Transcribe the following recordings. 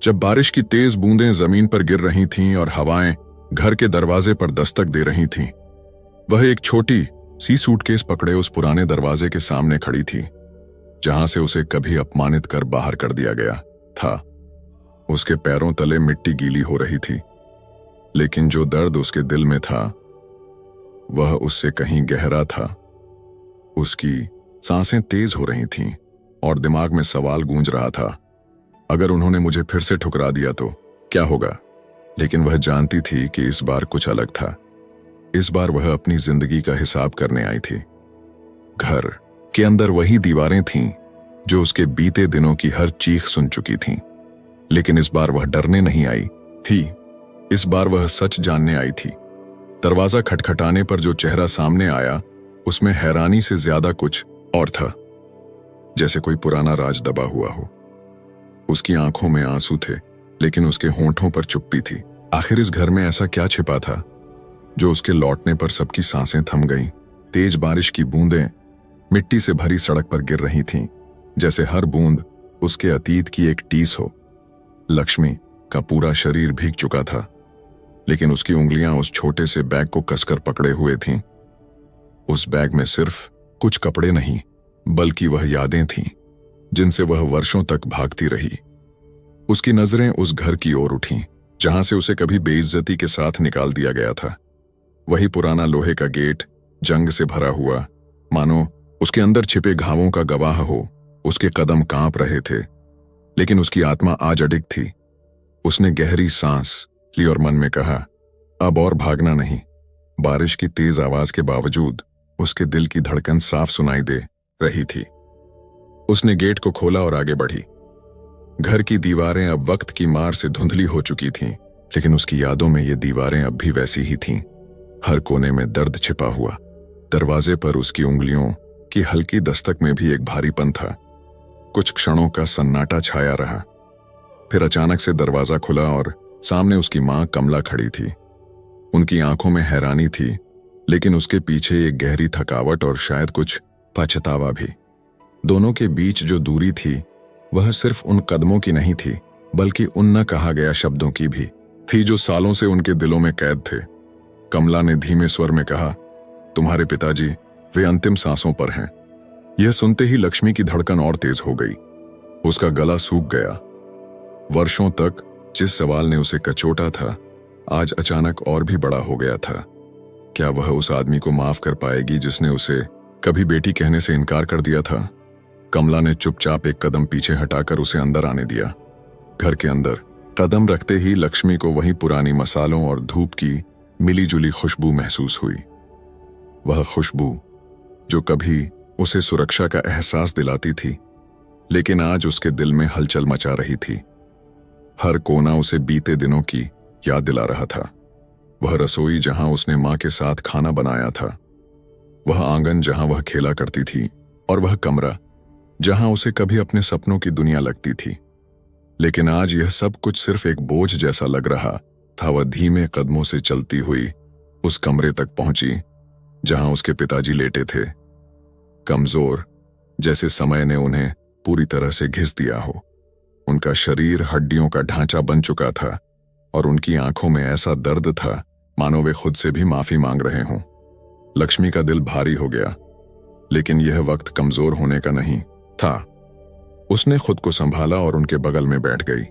जब बारिश की तेज बूंदें जमीन पर गिर रही थीं और हवाएं घर के दरवाजे पर दस्तक दे रही थीं, वह एक छोटी सी सूटकेस पकड़े उस पुराने दरवाजे के सामने खड़ी थी, जहां से उसे कभी अपमानित कर बाहर कर दिया गया था। उसके पैरों तले मिट्टी गीली हो रही थी, लेकिन जो दर्द उसके दिल में था वह उससे कहीं गहरा था। उसकी सांसें तेज हो रही थीं और दिमाग में सवाल गूंज रहा था, अगर उन्होंने मुझे फिर से ठुकरा दिया तो क्या होगा। लेकिन वह जानती थी कि इस बार कुछ अलग था। इस बार वह अपनी जिंदगी का हिसाब करने आई थी। घर के अंदर वही दीवारें थीं जो उसके बीते दिनों की हर चीख सुन चुकी थीं, लेकिन इस बार वह डरने नहीं आई थी। इस बार वह सच जानने आई थी। दरवाजा खटखटाने पर जो चेहरा सामने आया उसमें हैरानी से ज्यादा कुछ और था, जैसे कोई पुराना राज दबा हुआ हो। उसकी आंखों में आंसू थे, लेकिन उसके होंठों पर चुप्पी थी। आखिर इस घर में ऐसा क्या छिपा था जो उसके लौटने पर सबकी सांसें थम गईं। तेज बारिश की बूंदें मिट्टी से भरी सड़क पर गिर रही थीं, जैसे हर बूंद उसके अतीत की एक टीस हो। लक्ष्मी का पूरा शरीर भीग चुका था, लेकिन उसकी उंगलियां उस छोटे से बैग को कसकर पकड़े हुए थीं। उस बैग में सिर्फ कुछ कपड़े नहीं, बल्कि वह यादें थीं जिनसे वह वर्षों तक भागती रही। उसकी नजरें उस घर की ओर उठीं जहां से उसे कभी बेइज्जती के साथ निकाल दिया गया था। वही पुराना लोहे का गेट, जंग से भरा हुआ, मानो उसके अंदर छिपे घावों का गवाह हो। उसके कदम कांप रहे थे, लेकिन उसकी आत्मा आज अडिग थी। उसने गहरी सांस ली और मन में कहा, अब और भागना नहीं। बारिश की तेज आवाज के बावजूद उसके दिल की धड़कन साफ सुनाई दे रही थी। उसने गेट को खोला और आगे बढ़ी। घर की दीवारें अब वक्त की मार से धुंधली हो चुकी थीं, लेकिन उसकी यादों में ये दीवारें अब भी वैसी ही थीं। हर कोने में दर्द छिपा हुआ। दरवाजे पर उसकी उंगलियों की हल्की दस्तक में भी एक भारीपन था। कुछ क्षणों का सन्नाटा छाया रहा। फिर अचानक से दरवाजा खुला और सामने उसकी मां कमला खड़ी थी। उनकी आंखों में हैरानी थी, लेकिन उसके पीछे एक गहरी थकावट और शायद कुछ पछतावा भी। दोनों के बीच जो दूरी थी वह सिर्फ उन कदमों की नहीं थी, बल्कि उन न कहा गया शब्दों की भी थी जो सालों से उनके दिलों में कैद थे। कमला ने धीमे स्वर में कहा, तुम्हारे पिताजी वे अंतिम सांसों पर हैं। यह सुनते ही लक्ष्मी की धड़कन और तेज हो गई। उसका गला सूख गया। वर्षों तक जिस सवाल ने उसे कचोटा था, आज अचानक और भी बड़ा हो गया था। क्या वह उस आदमी को माफ कर पाएगी जिसने उसे कभी बेटी कहने से इनकार कर दिया था? कमला ने चुपचाप एक कदम पीछे हटाकर उसे अंदर आने दिया। घर के अंदर कदम रखते ही लक्ष्मी को वही पुरानी मसालों और धूप की मिलीजुली खुशबू महसूस हुई। वह खुशबू जो कभी उसे सुरक्षा का एहसास दिलाती थी, लेकिन आज उसके दिल में हलचल मचा रही थी। हर कोना उसे बीते दिनों की याद दिला रहा था। वह रसोई जहां उसने मां के साथ खाना बनाया था, वह आंगन जहां वह खेला करती थी, और वह कमरा जहां उसे कभी अपने सपनों की दुनिया लगती थी। लेकिन आज यह सब कुछ सिर्फ एक बोझ जैसा लग रहा था। वह धीमे कदमों से चलती हुई उस कमरे तक पहुंची जहां उसके पिताजी लेटे थे, कमजोर, जैसे समय ने उन्हें पूरी तरह से घिस दिया हो। उनका शरीर हड्डियों का ढांचा बन चुका था और उनकी आंखों में ऐसा दर्द था मानो वे खुद से भी माफी मांग रहे हों। लक्ष्मी का दिल भारी हो गया, लेकिन यह वक्त कमजोर होने का नहीं था। उसने खुद को संभाला और उनके बगल में बैठ गई।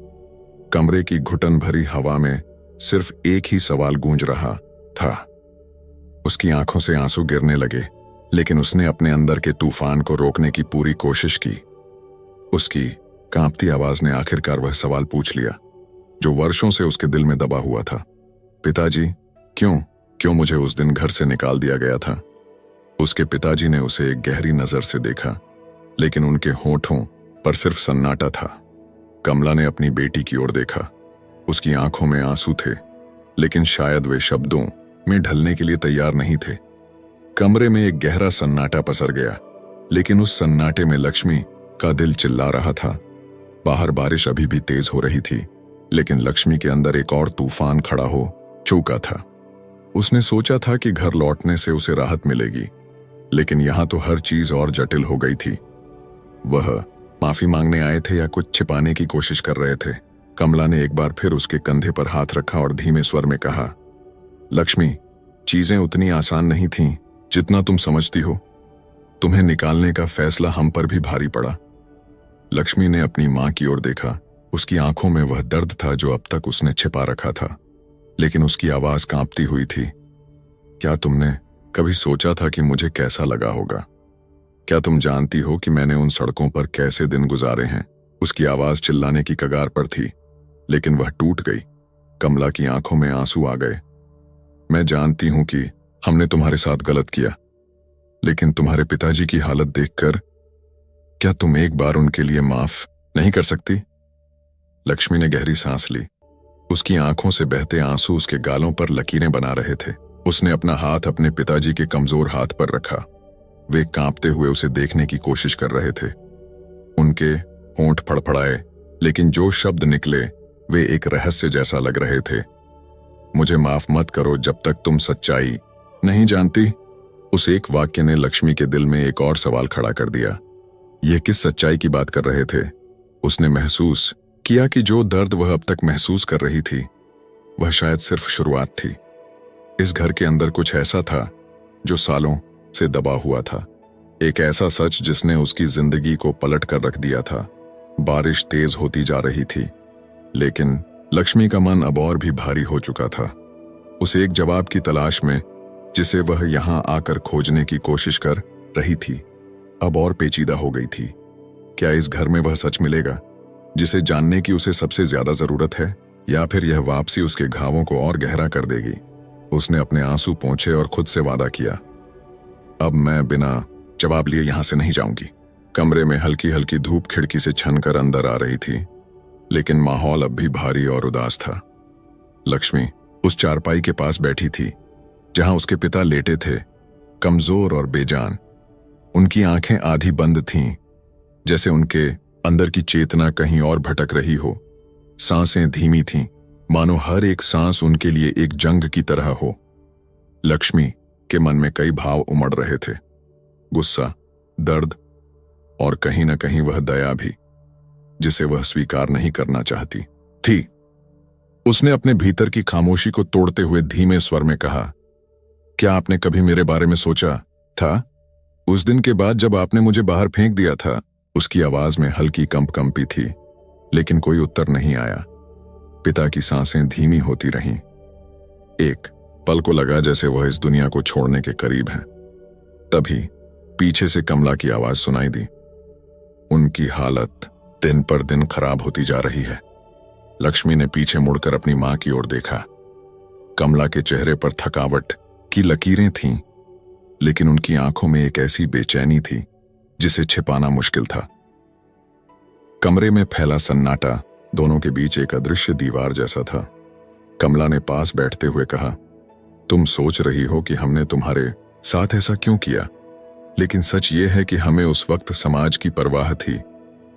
कमरे की घुटन भरी हवा में सिर्फ एक ही सवाल गूंज रहा था। उसकी आंखों से आंसू गिरने लगे, लेकिन उसने अपने अंदर के तूफान को रोकने की पूरी कोशिश की। उसकी कांपती आवाज ने आखिरकार वह सवाल पूछ लिया जो वर्षों से उसके दिल में दबा हुआ था, पिताजी, क्यों मुझे उस दिन घर से निकाल दिया गया था? उसके पिताजी ने उसे एक गहरी नजर से देखा, लेकिन उनके होठों पर सिर्फ सन्नाटा था। कमला ने अपनी बेटी की ओर देखा। उसकी आंखों में आंसू थे, लेकिन शायद वे शब्दों में ढलने के लिए तैयार नहीं थे। कमरे में एक गहरा सन्नाटा पसर गया, लेकिन उस सन्नाटे में लक्ष्मी का दिल चिल्ला रहा था। बाहर बारिश अभी भी तेज हो रही थी, लेकिन लक्ष्मी के अंदर एक और तूफान खड़ा हो चुका था। उसने सोचा था कि घर लौटने से उसे राहत मिलेगी, लेकिन यहां तो हर चीज और जटिल हो गई थी। वह माफी मांगने आए थे या कुछ छिपाने की कोशिश कर रहे थे? कमला ने एक बार फिर उसके कंधे पर हाथ रखा और धीमे स्वर में कहा, लक्ष्मी, चीजें उतनी आसान नहीं थीं जितना तुम समझती हो। तुम्हें निकालने का फैसला हम पर भी भारी पड़ा। लक्ष्मी ने अपनी मां की ओर देखा। उसकी आंखों में वह दर्द था जो अब तक उसने छिपा रखा था, लेकिन उसकी आवाज कांपती हुई थी। क्या तुमने कभी सोचा था कि मुझे कैसा लगा होगा? क्या तुम जानती हो कि मैंने उन सड़कों पर कैसे दिन गुजारे हैं? उसकी आवाज चिल्लाने की कगार पर थी, लेकिन वह टूट गई। कमला की आंखों में आंसू आ गए। मैं जानती हूं कि हमने तुम्हारे साथ गलत किया, लेकिन तुम्हारे पिताजी की हालत देखकर क्या तुम एक बार उनके लिए माफ नहीं कर सकती? लक्ष्मी ने गहरी सांस ली। उसकी आंखों से बहते आंसू उसके गालों पर लकीरें बना रहे थे। उसने अपना हाथ अपने पिताजी के कमजोर हाथ पर रखा। वे कांपते हुए उसे देखने की कोशिश कर रहे थे। उनके होंठ फड़फड़ाए, लेकिन जो शब्द निकले वे एक रहस्य जैसा लग रहे थे। मुझे माफ मत करो जब तक तुम सच्चाई नहीं जानती। उस एक वाक्य ने लक्ष्मी के दिल में एक और सवाल खड़ा कर दिया। यह किस सच्चाई की बात कर रहे थे? उसने महसूस किया कि जो दर्द वह अब तक महसूस कर रही थी वह शायद सिर्फ शुरुआत थी। इस घर के अंदर कुछ ऐसा था जो सालों से दबा हुआ था। एक ऐसा सच जिसने उसकी जिंदगी को पलट कर रख दिया था। बारिश तेज होती जा रही थी, लेकिन लक्ष्मी का मन अब और भी भारी हो चुका था। उस एक जवाब की तलाश में जिसे वह यहां आकर खोजने की कोशिश कर रही थी अब और पेचीदा हो गई थी। क्या इस घर में वह सच मिलेगा जिसे जानने की उसे सबसे ज्यादा जरूरत है, या फिर यह वापसी उसके घावों को और गहरा कर देगी? उसने अपने आंसू पोंछे और खुद से वादा किया, अब मैं बिना जवाब लिए यहां से नहीं जाऊंगी। कमरे में हल्की हल्की धूप खिड़की से छनकर अंदर आ रही थी, लेकिन माहौल अब भी भारी और उदास था। लक्ष्मी उस चारपाई के पास बैठी थी जहां उसके पिता लेटे थे, कमजोर और बेजान। उनकी आंखें आधी बंद थीं, जैसे उनके अंदर की चेतना कहीं और भटक रही हो। सांसें धीमी थीं, मानो हर एक सांस उनके लिए एक जंग की तरह हो। लक्ष्मी के मन में कई भाव उमड़ रहे थे, गुस्सा, दर्द और कहीं न कहीं वह दया भी, जिसे वह स्वीकार नहीं करना चाहती थी। उसने अपने भीतर की खामोशी को तोड़ते हुए धीमे स्वर में कहा, क्या आपने कभी मेरे बारे में सोचा था? उस दिन के बाद जब आपने मुझे बाहर फेंक दिया था। उसकी आवाज में हल्की कंपी थी, लेकिन कोई उत्तर नहीं आया। पिता की सांसें धीमी होती रहीं। एक पल को लगा जैसे वह इस दुनिया को छोड़ने के करीब हैं। तभी पीछे से कमला की आवाज सुनाई दी, उनकी हालत दिन पर दिन खराब होती जा रही है। लक्ष्मी ने पीछे मुड़कर अपनी मां की ओर देखा। कमला के चेहरे पर थकावट की लकीरें थीं, लेकिन उनकी आंखों में एक ऐसी बेचैनी थी जिसे छिपाना मुश्किल था। कमरे में फैला सन्नाटा दोनों के बीच एक अदृश्य दीवार जैसा था। कमला ने पास बैठते हुए कहा, तुम सोच रही हो कि हमने तुम्हारे साथ ऐसा क्यों किया, लेकिन सच ये है कि हमें उस वक्त समाज की परवाह थी।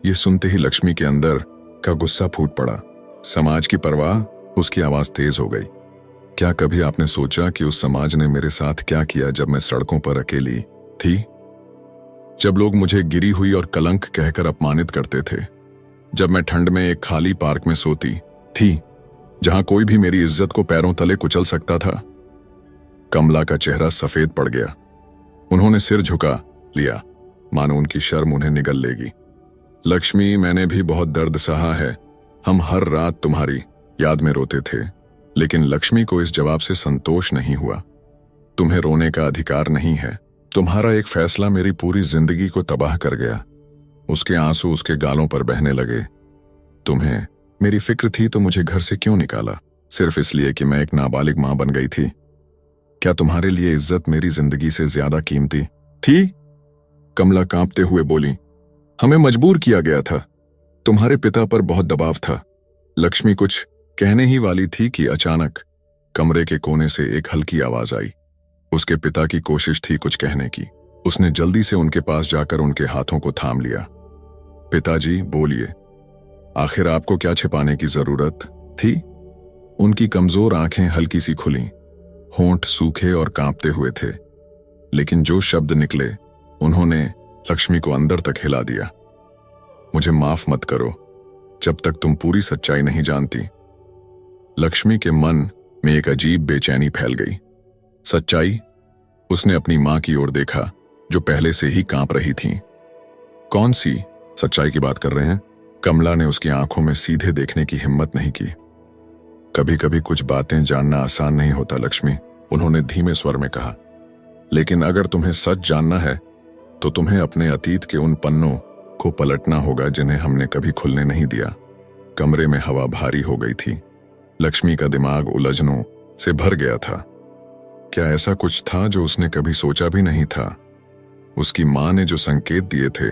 ये सुनते ही लक्ष्मी के अंदर का गुस्सा फूट पड़ा। समाज की परवाह? उसकी आवाज तेज हो गई। क्या कभी आपने सोचा कि उस समाज ने मेरे साथ क्या किया जब मैं सड़कों पर अकेली थी? जब लोग मुझे गिरी हुई और कलंक कहकर अपमानित करते थे, जब मैं ठंड में एक खाली पार्क में सोती थी जहां कोई भी मेरी इज्जत को पैरों तले कुचल सकता था। कमला का चेहरा सफेद पड़ गया। उन्होंने सिर झुका लिया, मानो उनकी शर्म उन्हें निगल लेगी। लक्ष्मी, मैंने भी बहुत दर्द सहा है। हम हर रात तुम्हारी याद में रोते थे। लेकिन लक्ष्मी को इस जवाब से संतोष नहीं हुआ। तुम्हें रोने का अधिकार नहीं है। तुम्हारा एक फैसला मेरी पूरी जिंदगी को तबाह कर गया। उसके आंसू उसके गालों पर बहने लगे। तुम्हें मेरी फिक्र थी तो मुझे घर से क्यों निकाला? सिर्फ इसलिए कि मैं एक नाबालिग मां बन गई थी? क्या तुम्हारे लिए इज्जत मेरी जिंदगी से ज्यादा कीमती थी? कमला कांपते हुए बोली, हमें मजबूर किया गया था। तुम्हारे पिता पर बहुत दबाव था। लक्ष्मी कुछ कहने ही वाली थी कि अचानक कमरे के कोने से एक हल्की आवाज आई। उसके पिता की कोशिश थी कुछ कहने की। उसने जल्दी से उनके पास जाकर उनके हाथों को थाम लिया। पिताजी, बोलिए, आखिर आपको क्या छिपाने की जरूरत थी? उनकी कमजोर आंखें हल्की सी खुलीं, होंठ सूखे और कांपते हुए थे, लेकिन जो शब्द निकले उन्होंने लक्ष्मी को अंदर तक हिला दिया। मुझे माफ मत करो, जब तक तुम पूरी सच्चाई नहीं जानती। लक्ष्मी के मन में एक अजीब बेचैनी फैल गई। सच्चाई? उसने अपनी मां की ओर देखा, जो पहले से ही कांप रही थी। कौन सी सच्चाई की बात कर रहे हैं? कमला ने उसकी आंखों में सीधे देखने की हिम्मत नहीं की। कभी कभी कुछ बातें जानना आसान नहीं होता लक्ष्मी, उन्होंने धीमे स्वर में कहा। लेकिन अगर तुम्हें सच जानना है तो तुम्हें अपने अतीत के उन पन्नों को पलटना होगा जिन्हें हमने कभी खुलने नहीं दिया। कमरे में हवा भारी हो गई थी। लक्ष्मी का दिमाग उलझनों से भर गया था। क्या ऐसा कुछ था जो उसने कभी सोचा भी नहीं था? उसकी मां ने जो संकेत दिए थे,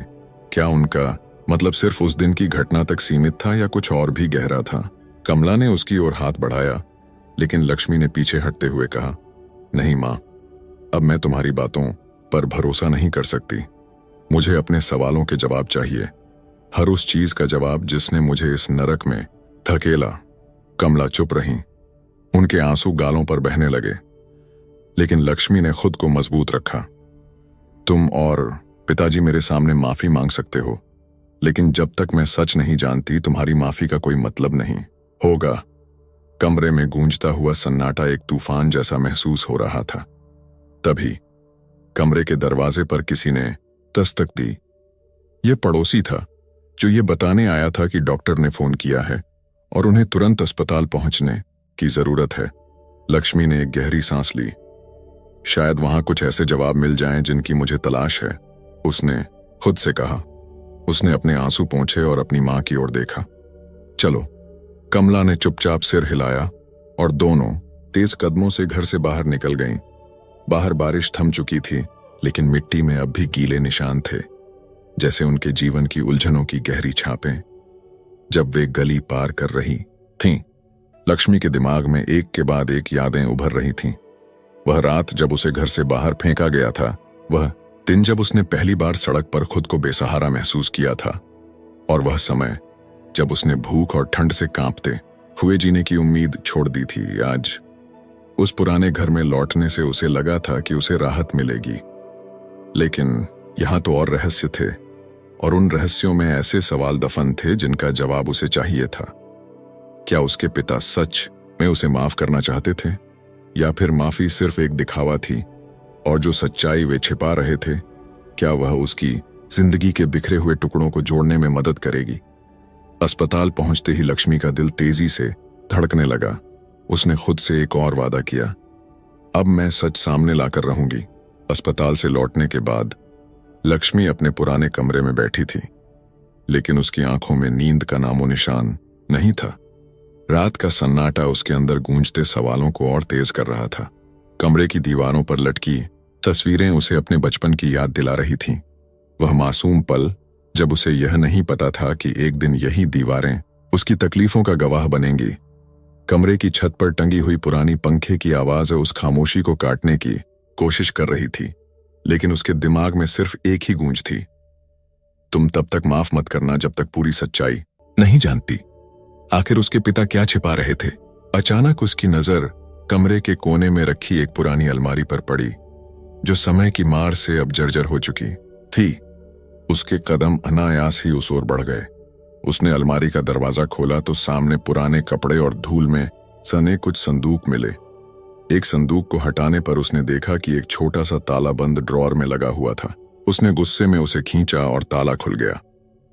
क्या उनका मतलब सिर्फ उस दिन की घटना तक सीमित था या कुछ और भी गहरा था? कमला ने उसकी ओर हाथ बढ़ाया, लेकिन लक्ष्मी ने पीछे हटते हुए कहा, नहीं मां, अब मैं तुम्हारी बातों पर भरोसा नहीं कर सकती। मुझे अपने सवालों के जवाब चाहिए, हर उस चीज का जवाब जिसने मुझे इस नरक में धकेला। कमला चुप रही, उनके आंसू गालों पर बहने लगे, लेकिन लक्ष्मी ने खुद को मजबूत रखा। तुम और पिताजी मेरे सामने माफी मांग सकते हो, लेकिन जब तक मैं सच नहीं जानती तुम्हारी माफी का कोई मतलब नहीं होगा। कमरे में गूंजता हुआ सन्नाटा एक तूफान जैसा महसूस हो रहा था। तभी कमरे के दरवाजे पर किसी ने दस्तक दी। यह पड़ोसी था जो ये बताने आया था कि डॉक्टर ने फोन किया है और उन्हें तुरंत अस्पताल पहुंचने की जरूरत है। लक्ष्मी ने एक गहरी सांस ली। शायद वहां कुछ ऐसे जवाब मिल जाएं जिनकी मुझे तलाश है, उसने खुद से कहा। उसने अपने आंसू पोंछे और अपनी मां की ओर देखा। चलो। कमला ने चुपचाप सिर हिलाया और दोनों तेज कदमों से घर से बाहर निकल गईं। बाहर बारिश थम चुकी थी, लेकिन मिट्टी में अब भी गीले निशान थे, जैसे उनके जीवन की उलझनों की गहरी छापें। जब वे गली पार कर रही थीं, लक्ष्मी के दिमाग में एक के बाद एक यादें उभर रही थीं। वह रात जब उसे घर से बाहर फेंका गया था, वह दिन जब उसने पहली बार सड़क पर खुद को बेसहारा महसूस किया था, और वह समय जब उसने भूख और ठंड से कांपते हुए जीने की उम्मीद छोड़ दी थी। आज उस पुराने घर में लौटने से उसे लगा था कि उसे राहत मिलेगी, लेकिन यहां तो और रहस्य थे, और उन रहस्यों में ऐसे सवाल दफन थे जिनका जवाब उसे चाहिए था। क्या उसके पिता सच में उसे माफ करना चाहते थे, या फिर माफी सिर्फ एक दिखावा थी, और जो सच्चाई वे छिपा रहे थे, क्या वह उसकी जिंदगी के बिखरे हुए टुकड़ों को जोड़ने में मदद करेगी? अस्पताल पहुंचते ही लक्ष्मी का दिल तेजी से धड़कने लगा। उसने खुद से एक और वादा किया, अब मैं सच सामने लाकर रहूंगी। अस्पताल से लौटने के बाद लक्ष्मी अपने पुराने कमरे में बैठी थी, लेकिन उसकी आंखों में नींद का नामो निशान नहीं था। रात का सन्नाटा उसके अंदर गूंजते सवालों को और तेज कर रहा था। कमरे की दीवारों पर लटकी तस्वीरें उसे अपने बचपन की याद दिला रही थीं। वह मासूम पल जब उसे यह नहीं पता था कि एक दिन यही दीवारें उसकी तकलीफों का गवाह बनेंगी। कमरे की छत पर टंगी हुई पुरानी पंखे की आवाज उस खामोशी को काटने की कोशिश कर रही थी, लेकिन उसके दिमाग में सिर्फ एक ही गूंज थी, तुम तब तक माफ मत करना जब तक पूरी सच्चाई नहीं जानती। आखिर उसके पिता क्या छिपा रहे थे? अचानक उसकी नजर कमरे के कोने में रखी एक पुरानी अलमारी पर पड़ी, जो समय की मार से अब जर्जर हो चुकी थी। उसके कदम अनायास ही उस ओर बढ़ गए। उसने अलमारी का दरवाजा खोला तो सामने पुराने कपड़े और धूल में सने कुछ संदूक मिले। एक संदूक को हटाने पर उसने देखा कि एक छोटा सा ताला बंद ड्रॉअर में लगा हुआ था। उसने गुस्से में उसे खींचा और ताला खुल गया।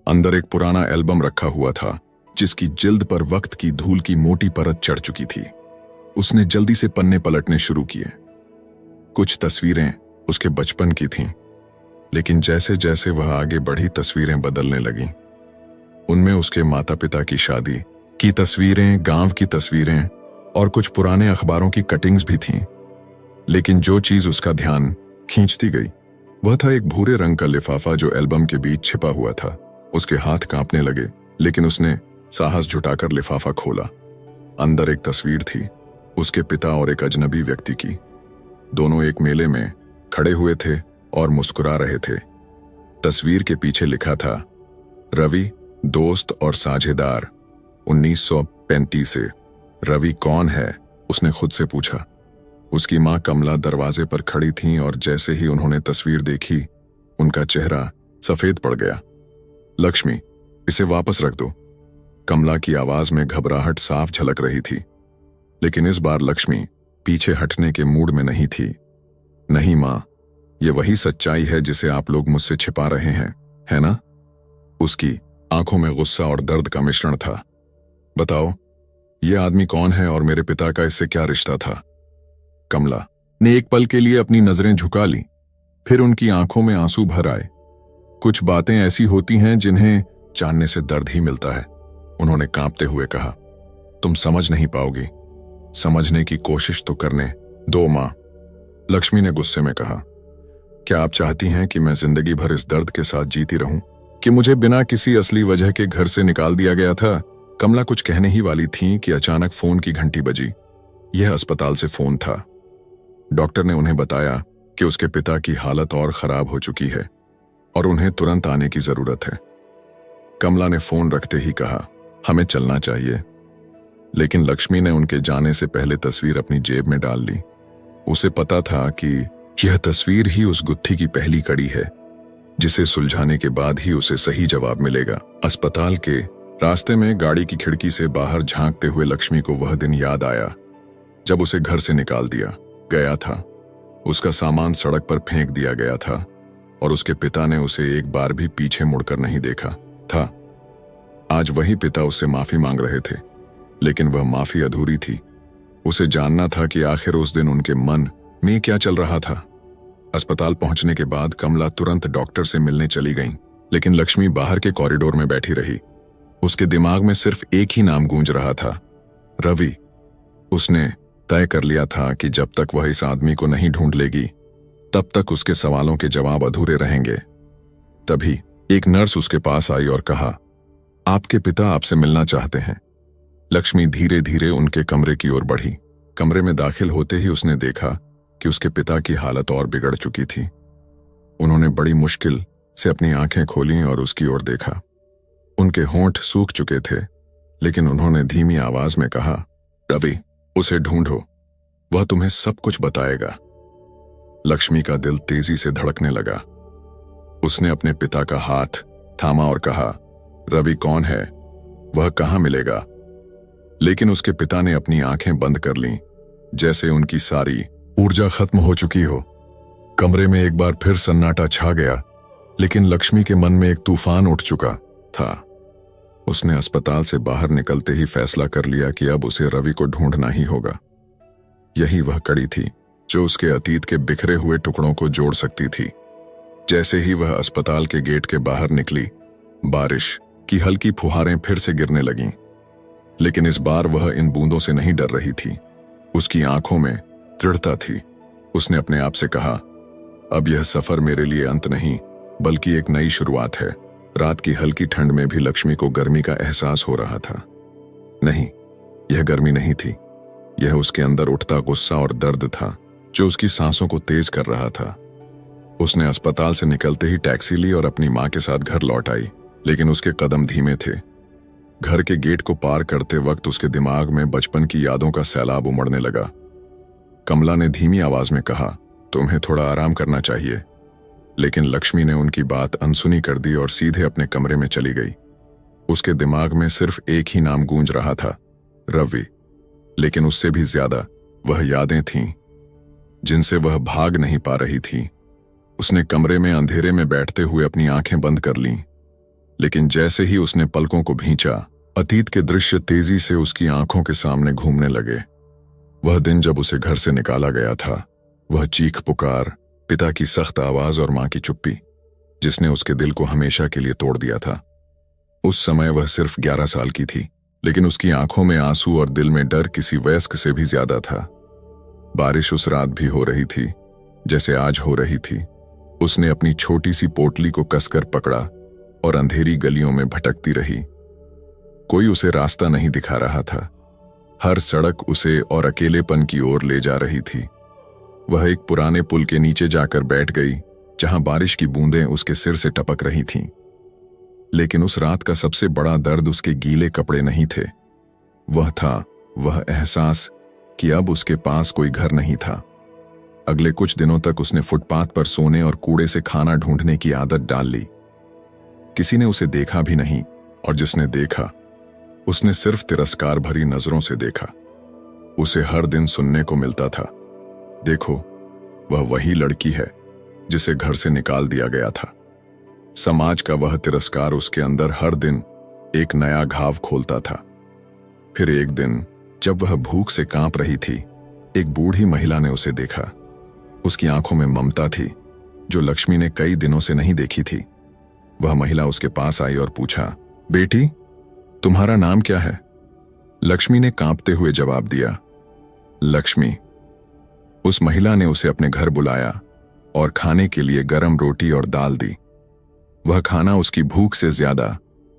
अंदर एक पुराना एल्बम रखा हुआ था, जिसकी जिल्द पर वक्त की धूल की मोटी परत चढ़ चुकी थी। उसने जल्दी से पन्ने पलटने शुरू किए। कुछ तस्वीरें उसके बचपन की थीं, लेकिन जैसे जैसे वह आगे बढ़ी तस्वीरें बदलने लगीं। उनमें उसके माता पिता की शादी की तस्वीरें, गांव की तस्वीरें और कुछ पुराने अखबारों की कटिंग्स भी थीं। लेकिन जो चीज उसका ध्यान खींचती गई वह था एक भूरे रंग का लिफाफा जो एल्बम के बीच छिपा हुआ था। उसके हाथ कांपने लगे, लेकिन उसने साहस जुटाकर लिफाफा खोला। अंदर एक तस्वीर थी, उसके पिता और एक अजनबी व्यक्ति की। दोनों एक मेले में खड़े हुए थे और मुस्कुरा रहे थे। तस्वीर के पीछे लिखा था, रवि दोस्त और साझेदार 1935 से। रवि कौन है? उसने खुद से पूछा। उसकी मां कमला दरवाजे पर खड़ी थीं और जैसे ही उन्होंने तस्वीर देखी, उनका चेहरा सफेद पड़ गया। लक्ष्मी, इसे वापस रख दो। कमला की आवाज में घबराहट साफ झलक रही थी, लेकिन इस बार लक्ष्मी पीछे हटने के मूड में नहीं थी। नहीं मां, ये वही सच्चाई है जिसे आप लोग मुझसे छिपा रहे हैं, है ना? उसकी आंखों में गुस्सा और दर्द का मिश्रण था। बताओ, ये आदमी कौन है और मेरे पिता का इससे क्या रिश्ता था? कमला ने एक पल के लिए अपनी नजरें झुका ली, फिर उनकी आंखों में आंसू भर आए। कुछ बातें ऐसी होती हैं जिन्हें जानने से दर्द ही मिलता है, उन्होंने कांपते हुए कहा। तुम समझ नहीं पाओगी, समझने की कोशिश तो करने दो मां, लक्ष्मी ने गुस्से में कहा। क्या आप चाहती हैं कि मैं जिंदगी भर इस दर्द के साथ जीती रहूं कि मुझे बिना किसी असली वजह के घर से निकाल दिया गया था? कमला कुछ कहने ही वाली थी कि अचानक फोन की घंटी बजी। यह अस्पताल से फोन था। डॉक्टर ने उन्हें बताया कि उसके पिता की हालत और खराब हो चुकी है और उन्हें तुरंत आने की जरूरत है। कमला ने फोन रखते ही कहा, हमें चलना चाहिए। लेकिन लक्ष्मी ने उनके जाने से पहले तस्वीर अपनी जेब में डाल ली। उसे पता था कि यह तस्वीर ही उस गुत्थी की पहली कड़ी है, जिसे सुलझाने के बाद ही उसे सही जवाब मिलेगा। अस्पताल के रास्ते में गाड़ी की खिड़की से बाहर झांकते हुए लक्ष्मी को वह दिन याद आया जब उसे घर से निकाल दिया गया था। उसका सामान सड़क पर फेंक दिया गया था और उसके पिता ने उसे एक बार भी पीछे मुड़कर नहीं देखा था। आज वही पिता उससे माफी मांग रहे थे, लेकिन वह माफी अधूरी थी। उसे जानना था कि आखिर उस दिन उनके मन में क्या चल रहा था। अस्पताल पहुंचने के बाद कमला तुरंत डॉक्टर से मिलने चली गई, लेकिन लक्ष्मी बाहर के कॉरिडोर में बैठी रही। उसके दिमाग में सिर्फ एक ही नाम गूंज रहा था, रवि। उसने तय कर लिया था कि जब तक वह इस आदमी को नहीं ढूंढ लेगी, तब तक उसके सवालों के जवाब अधूरे रहेंगे। तभी एक नर्स उसके पास आई और कहा, आपके पिता आपसे मिलना चाहते हैं। लक्ष्मी धीरे धीरे उनके कमरे की ओर बढ़ी। कमरे में दाखिल होते ही उसने देखा कि उसके पिता की हालत और बिगड़ चुकी थी। उन्होंने बड़ी मुश्किल से अपनी आंखें खोलीं और उसकी ओर देखा। उनके होंठ सूख चुके थे, लेकिन उन्होंने धीमी आवाज में कहा, रवि, उसे ढूंढो, वह तुम्हें सब कुछ बताएगा। लक्ष्मी का दिल तेजी से धड़कने लगा। उसने अपने पिता का हाथ थामा और कहा, रवि कौन है, वह कहां मिलेगा? लेकिन उसके पिता ने अपनी आंखें बंद कर लीं, जैसे उनकी सारी ऊर्जा खत्म हो चुकी हो। कमरे में एक बार फिर सन्नाटा छा गया, लेकिन लक्ष्मी के मन में एक तूफान उठ चुका था। उसने अस्पताल से बाहर निकलते ही फैसला कर लिया कि अब उसे रवि को ढूंढना ही होगा। यही वह कड़ी थी जो उसके अतीत के बिखरे हुए टुकड़ों को जोड़ सकती थी। जैसे ही वह अस्पताल के गेट के बाहर निकली, बारिश की हल्की फुहारें फिर से गिरने लगीं, लेकिन इस बार वह इन बूंदों से नहीं डर रही थी। उसकी आंखों में दृढ़ता थी। उसने अपने आप से कहा, अब यह सफर मेरे लिए अंत नहीं, बल्कि एक नई शुरुआत है। रात की हल्की ठंड में भी लक्ष्मी को गर्मी का एहसास हो रहा था। नहीं, यह गर्मी नहीं थी, यह उसके अंदर उठता गुस्सा और दर्द था जो उसकी सांसों को तेज कर रहा था। उसने अस्पताल से निकलते ही टैक्सी ली और अपनी मां के साथ घर लौट आई, लेकिन उसके कदम धीमे थे। घर के गेट को पार करते वक्त उसके दिमाग में बचपन की यादों का सैलाब उमड़ने लगा। कमला ने धीमी आवाज में कहा, तुम्हें थोड़ा आराम करना चाहिए। लेकिन लक्ष्मी ने उनकी बात अनसुनी कर दी और सीधे अपने कमरे में चली गई। उसके दिमाग में सिर्फ एक ही नाम गूंज रहा था, रवि। लेकिन उससे भी ज्यादा वह यादें थीं जिनसे वह भाग नहीं पा रही थी। उसने कमरे में अंधेरे में बैठते हुए अपनी आंखें बंद कर लीं, लेकिन जैसे ही उसने पलकों को भींचा, अतीत के दृश्य तेजी से उसकी आंखों के सामने घूमने लगे। वह दिन जब उसे घर से निकाला गया था, वह चीख पुकार, पिता की सख्त आवाज और मां की चुप्पी, जिसने उसके दिल को हमेशा के लिए तोड़ दिया था। उस समय वह सिर्फ 11 साल की थी, लेकिन उसकी आंखों में आंसू और दिल में डर किसी वयस्क से भी ज्यादा था। बारिश उस रात भी हो रही थी जैसे आज हो रही थी। उसने अपनी छोटी सी पोटली को कसकर पकड़ा और अंधेरी गलियों में भटकती रही। कोई उसे रास्ता नहीं दिखा रहा था। हर सड़क उसे और अकेलेपन की ओर ले जा रही थी। वह एक पुराने पुल के नीचे जाकर बैठ गई, जहां बारिश की बूंदें उसके सिर से टपक रही थीं। लेकिन उस रात का सबसे बड़ा दर्द उसके गीले कपड़े नहीं थे। वह था वह एहसास कि अब उसके पास कोई घर नहीं था। अगले कुछ दिनों तक उसने फुटपाथ पर सोने और कूड़े से खाना ढूंढने की आदत डाल ली। किसी ने उसे देखा भी नहीं, और जिसने देखा उसने सिर्फ तिरस्कार भरी नजरों से देखा। उसे हर दिन सुनने को मिलता था, देखो वह वही लड़की है जिसे घर से निकाल दिया गया था। समाज का वह तिरस्कार उसके अंदर हर दिन एक नया घाव खोलता था। फिर एक दिन जब वह भूख से कांप रही थी, एक बूढ़ी महिला ने उसे देखा। उसकी आंखों में ममता थी जो लक्ष्मी ने कई दिनों से नहीं देखी थी। वह महिला उसके पास आई और पूछा, बेटी तुम्हारा नाम क्या है? लक्ष्मी ने कांपते हुए जवाब दिया, लक्ष्मी। उस महिला ने उसे अपने घर बुलाया और खाने के लिए गरम रोटी और दाल दी। वह खाना उसकी भूख से ज्यादा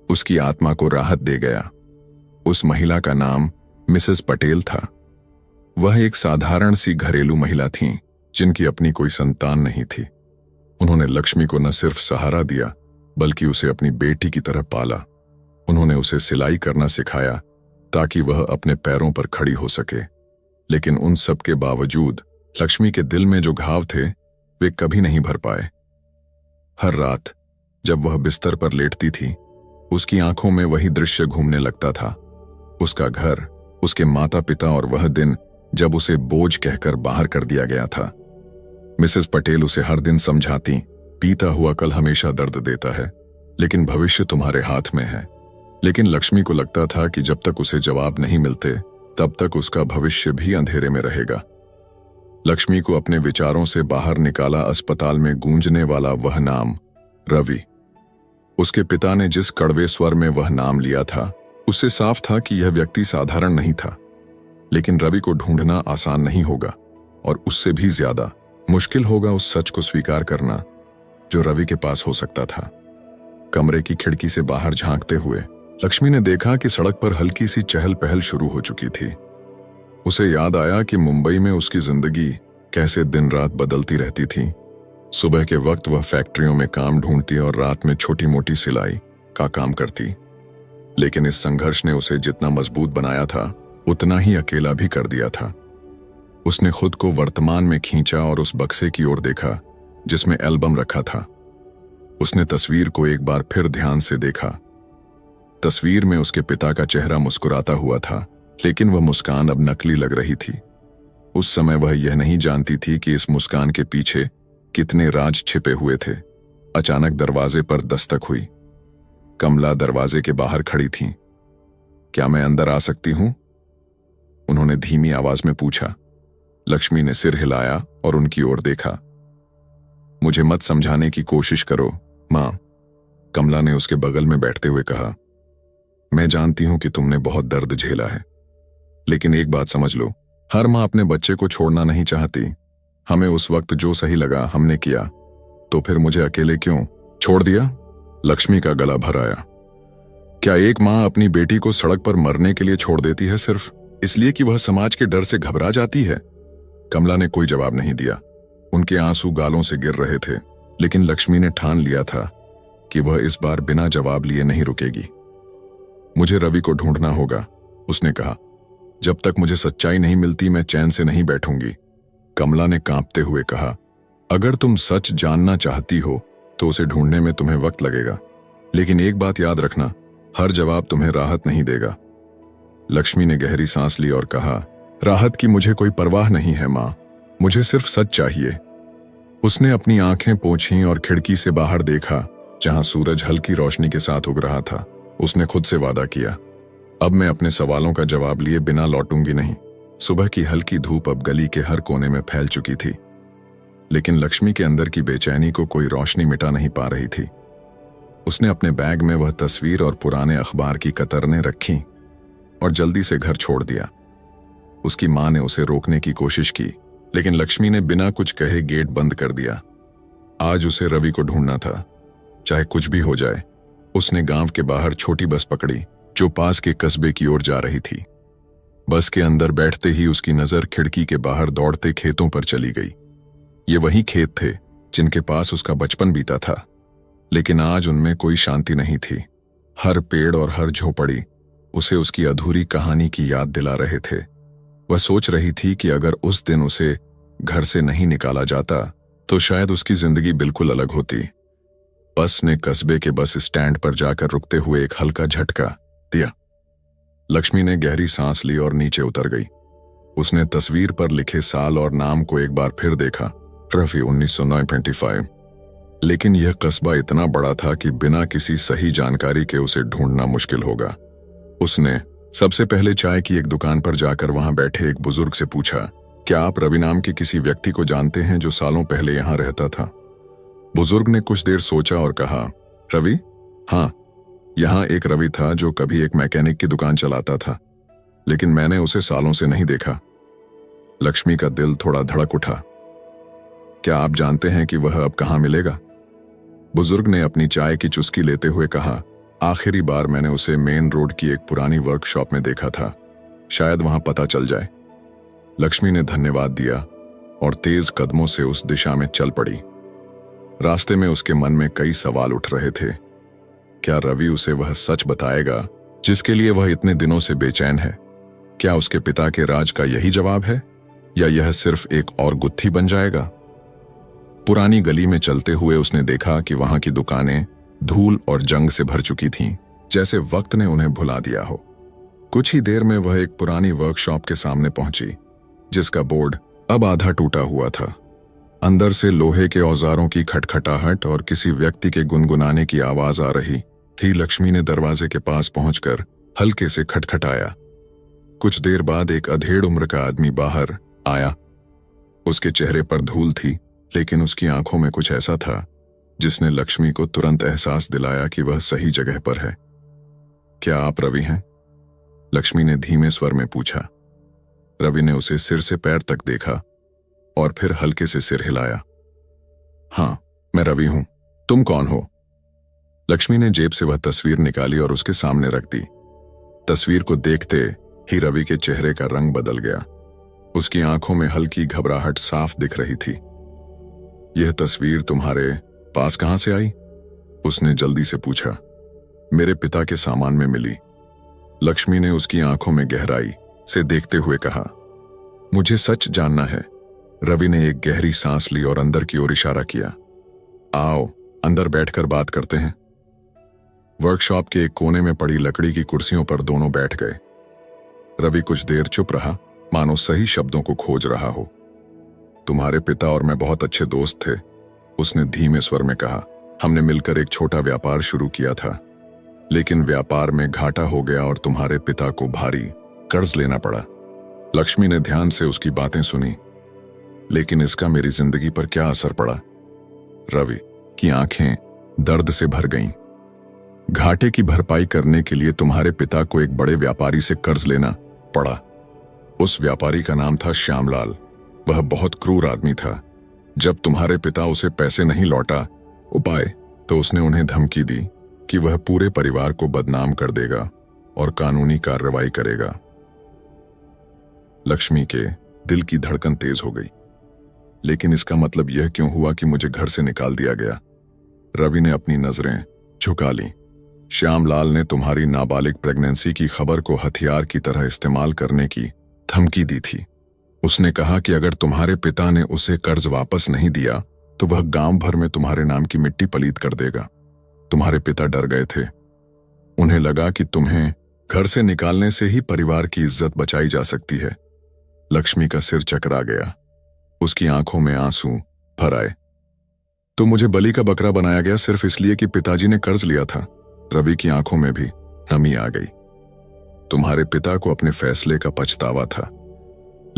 उसकी आत्मा को राहत दे गया। उस महिला का नाम मिसेस पटेल था। वह एक साधारण सी घरेलू महिला थीं जिनकी अपनी कोई संतान नहीं थी। उन्होंने लक्ष्मी को न सिर्फ सहारा दिया बल्कि उसे अपनी बेटी की तरह पाला। उन्होंने उसे सिलाई करना सिखाया ताकि वह अपने पैरों पर खड़ी हो सके। लेकिन उन सब के बावजूद लक्ष्मी के दिल में जो घाव थे वे कभी नहीं भर पाए। हर रात जब वह बिस्तर पर लेटती थी, उसकी आंखों में वही दृश्य घूमने लगता था। उसका घर, उसके माता पिता और वह दिन जब उसे बोझ कहकर बाहर कर दिया गया था। मिसेस पटेल उसे हर दिन समझाती, बीता हुआ कल हमेशा दर्द देता है, लेकिन भविष्य तुम्हारे हाथ में है। लेकिन लक्ष्मी को लगता था कि जब तक उसे जवाब नहीं मिलते तब तक उसका भविष्य भी अंधेरे में रहेगा। लक्ष्मी को अपने विचारों से बाहर निकाला अस्पताल में गूंजने वाला वह नाम, रवि। उसके पिता ने जिस कड़वे स्वर में वह नाम लिया था, उससे साफ था कि यह व्यक्ति साधारण नहीं था। लेकिन रवि को ढूंढना आसान नहीं होगा और उससे भी ज्यादा मुश्किल होगा उस सच को स्वीकार करना जो रवि के पास हो सकता था। कमरे की खिड़की से बाहर झांकते हुए लक्ष्मी ने देखा कि सड़क पर हल्की सी चहल पहल शुरू हो चुकी थी। उसे याद आया कि मुंबई में उसकी जिंदगी कैसे दिन रात बदलती रहती थी। सुबह के वक्त वह फैक्ट्रियों में काम ढूंढती और रात में छोटी मोटी सिलाई का काम करती। लेकिन इस संघर्ष ने उसे जितना मजबूत बनाया था उतना ही अकेला भी कर दिया था। उसने खुद को वर्तमान में खींचा और उस बक्से की ओर देखा जिसमें एल्बम रखा था। उसने तस्वीर को एक बार फिर ध्यान से देखा। तस्वीर में उसके पिता का चेहरा मुस्कुराता हुआ था, लेकिन वह मुस्कान अब नकली लग रही थी। उस समय वह यह नहीं जानती थी कि इस मुस्कान के पीछे कितने राज छिपे हुए थे। अचानक दरवाजे पर दस्तक हुई। कमला दरवाजे के बाहर खड़ी थीं। क्या मैं अंदर आ सकती हूं? उन्होंने धीमी आवाज में पूछा। लक्ष्मी ने सिर हिलाया और उनकी ओर देखा। मुझे मत समझाने की कोशिश करो, मां, कमला ने उसके बगल में बैठते हुए कहा। मैं जानती हूं कि तुमने बहुत दर्द झेला है, लेकिन एक बात समझ लो, हर मां अपने बच्चे को छोड़ना नहीं चाहती। हमें उस वक्त जो सही लगा हमने किया, तो फिर मुझे अकेले क्यों छोड़ दिया? लक्ष्मी का गला भर आया। क्या एक मां अपनी बेटी को सड़क पर मरने के लिए छोड़ देती है सिर्फ इसलिए कि वह समाज के डर से घबरा जाती है? कमला ने कोई जवाब नहीं दिया। उनके आंसू गालों से गिर रहे थे, लेकिन लक्ष्मी ने ठान लिया था कि वह इस बार बिना जवाब लिए नहीं रुकेगी। मुझे रवि को ढूंढना होगा, उसने कहा। जब तक मुझे सच्चाई नहीं मिलती मैं चैन से नहीं बैठूंगी, कमला ने कांपते हुए कहा। अगर तुम सच जानना चाहती हो तो उसे ढूंढने में तुम्हें वक्त लगेगा, लेकिन एक बात याद रखना, हर जवाब तुम्हें राहत नहीं देगा। लक्ष्मी ने गहरी सांस ली और कहा, राहत की मुझे कोई परवाह नहीं है मां, मुझे सिर्फ सच चाहिए। उसने अपनी आंखें पोंछीं और खिड़की से बाहर देखा जहां सूरज हल्की रोशनी के साथ उग रहा था। उसने खुद से वादा किया, अब मैं अपने सवालों का जवाब लिए बिना लौटूंगी नहीं। सुबह की हल्की धूप अब गली के हर कोने में फैल चुकी थी, लेकिन लक्ष्मी के अंदर की बेचैनी को कोई रोशनी मिटा नहीं पा रही थी। उसने अपने बैग में वह तस्वीर और पुराने अखबार की कतरनें रखीं और जल्दी से घर छोड़ दिया। उसकी मां ने उसे रोकने की कोशिश की, लेकिन लक्ष्मी ने बिना कुछ कहे गेट बंद कर दिया। आज उसे रवि को ढूंढना था, चाहे कुछ भी हो जाए। उसने गांव के बाहर छोटी बस पकड़ी जो पास के कस्बे की ओर जा रही थी। बस के अंदर बैठते ही उसकी नजर खिड़की के बाहर दौड़ते खेतों पर चली गई। ये वही खेत थे जिनके पास उसका बचपन बीता था, लेकिन आज उनमें कोई शांति नहीं थी। हर पेड़ और हर झोपड़ी उसे उसकी अधूरी कहानी की याद दिला रहे थे। वह सोच रही थी कि अगर उस दिन उसे घर से नहीं निकाला जाता तो शायद उसकी जिंदगी बिल्कुल अलग होती। बस ने कस्बे के बस स्टैंड पर जाकर रुकते हुए एक हल्का झटका दिया। लक्ष्मी ने गहरी सांस ली और नीचे उतर गई। उसने तस्वीर पर लिखे साल और नाम को एक बार फिर देखा, रफी 1995। लेकिन यह कस्बा इतना बड़ा था कि बिना किसी सही जानकारी के उसे ढूंढना मुश्किल होगा। उसने सबसे पहले चाय की एक दुकान पर जाकर वहां बैठे एक बुजुर्ग से पूछा, क्या आप रवि नाम के किसी व्यक्ति को जानते हैं जो सालों पहले यहां रहता था? बुजुर्ग ने कुछ देर सोचा और कहा, रवि? हाँ, यहां एक रवि था जो कभी एक मैकेनिक की दुकान चलाता था, लेकिन मैंने उसे सालों से नहीं देखा। लक्ष्मी का दिल थोड़ा धड़क उठा। क्या आप जानते हैं कि वह अब कहां मिलेगा? बुजुर्ग ने अपनी चाय की चुस्की लेते हुए कहा, आखिरी बार मैंने उसे मेन रोड की एक पुरानी वर्कशॉप में देखा था, शायद वहां पता चल जाए। लक्ष्मी ने धन्यवाद दिया और तेज कदमों से उस दिशा में चल पड़ी। रास्ते में उसके मन में कई सवाल उठ रहे थे। क्या रवि उसे वह सच बताएगा जिसके लिए वह इतने दिनों से बेचैन है? क्या उसके पिता के राज का यही जवाब है, या यह सिर्फ एक और गुत्थी बन जाएगा? पुरानी गली में चलते हुए उसने देखा कि वहां की दुकानें धूल और जंग से भर चुकी थीं, जैसे वक्त ने उन्हें भुला दिया हो। कुछ ही देर में वह एक पुरानी वर्कशॉप के सामने पहुंची, जिसका बोर्ड अब आधा टूटा हुआ था। अंदर से लोहे के औजारों की खटखटाहट और किसी व्यक्ति के गुनगुनाने की आवाज आ रही थी। लक्ष्मी ने दरवाजे के पास पहुंचकर हल्के से खटखटाया। कुछ देर बाद एक अधेड़ उम्र का आदमी बाहर आया। उसके चेहरे पर धूल थी, लेकिन उसकी आंखों में कुछ ऐसा था जिसने लक्ष्मी को तुरंत एहसास दिलाया कि वह सही जगह पर है। क्या आप रवि हैं? लक्ष्मी ने धीमे स्वर में पूछा। रवि ने उसे सिर से पैर तक देखा और फिर हल्के से सिर हिलाया। हाँ, मैं रवि हूं। तुम कौन हो? लक्ष्मी ने जेब से वह तस्वीर निकाली और उसके सामने रख दी। तस्वीर को देखते ही रवि के चेहरे का रंग बदल गया। उसकी आंखों में हल्की घबराहट साफ दिख रही थी। यह तस्वीर तुम्हारे पास कहां से आई? उसने जल्दी से पूछा। मेरे पिता के सामान में मिली। लक्ष्मी ने उसकी आंखों में गहराई से देखते हुए कहा। मुझे सच जानना है। रवि ने एक गहरी सांस ली और अंदर की ओर इशारा किया। आओ, अंदर बैठकर बात करते हैं। वर्कशॉप के एक कोने में पड़ी लकड़ी की कुर्सियों पर दोनों बैठ गए। रवि कुछ देर चुप रहा, मानो सही शब्दों को खोज रहा हो। तुम्हारे पिता और मैं बहुत अच्छे दोस्त थे, उसने धीमे स्वर में कहा। हमने मिलकर एक छोटा व्यापार शुरू किया था, लेकिन व्यापार में घाटा हो गया और तुम्हारे पिता को भारी कर्ज लेना पड़ा। लक्ष्मी ने ध्यान से उसकी बातें सुनी। लेकिन इसका मेरी जिंदगी पर क्या असर पड़ा? रवि की आंखें दर्द से भर गईं। घाटे की भरपाई करने के लिए तुम्हारे पिता को एक बड़े व्यापारी से कर्ज लेना पड़ा। उस व्यापारी का नाम था श्यामलाल। वह बहुत क्रूर आदमी था। जब तुम्हारे पिता उसे पैसे नहीं लौटा पाए तो उसने उन्हें धमकी दी कि वह पूरे परिवार को बदनाम कर देगा और कानूनी कार्रवाई करेगा। लक्ष्मी के दिल की धड़कन तेज हो गई। लेकिन इसका मतलब यह क्यों हुआ कि मुझे घर से निकाल दिया गया? रवि ने अपनी नजरें झुका लीं। श्यामलाल ने तुम्हारी नाबालिग प्रेगनेंसी की खबर को हथियार की तरह इस्तेमाल करने की धमकी दी थी। उसने कहा कि अगर तुम्हारे पिता ने उसे कर्ज वापस नहीं दिया तो वह गांव भर में तुम्हारे नाम की मिट्टी पलीत कर देगा। तुम्हारे पिता डर गए थे। उन्हें लगा कि तुम्हें घर से निकालने से ही परिवार की इज्जत बचाई जा सकती है। लक्ष्मी का सिर चकरा गया। उसकी आंखों में आंसू भर आए। तो मुझे बलि का बकरा बनाया गया सिर्फ इसलिए कि पिताजी ने कर्ज लिया था। रवि की आंखों में भी नमी आ गई। तुम्हारे पिता को अपने फैसले का पछतावा था,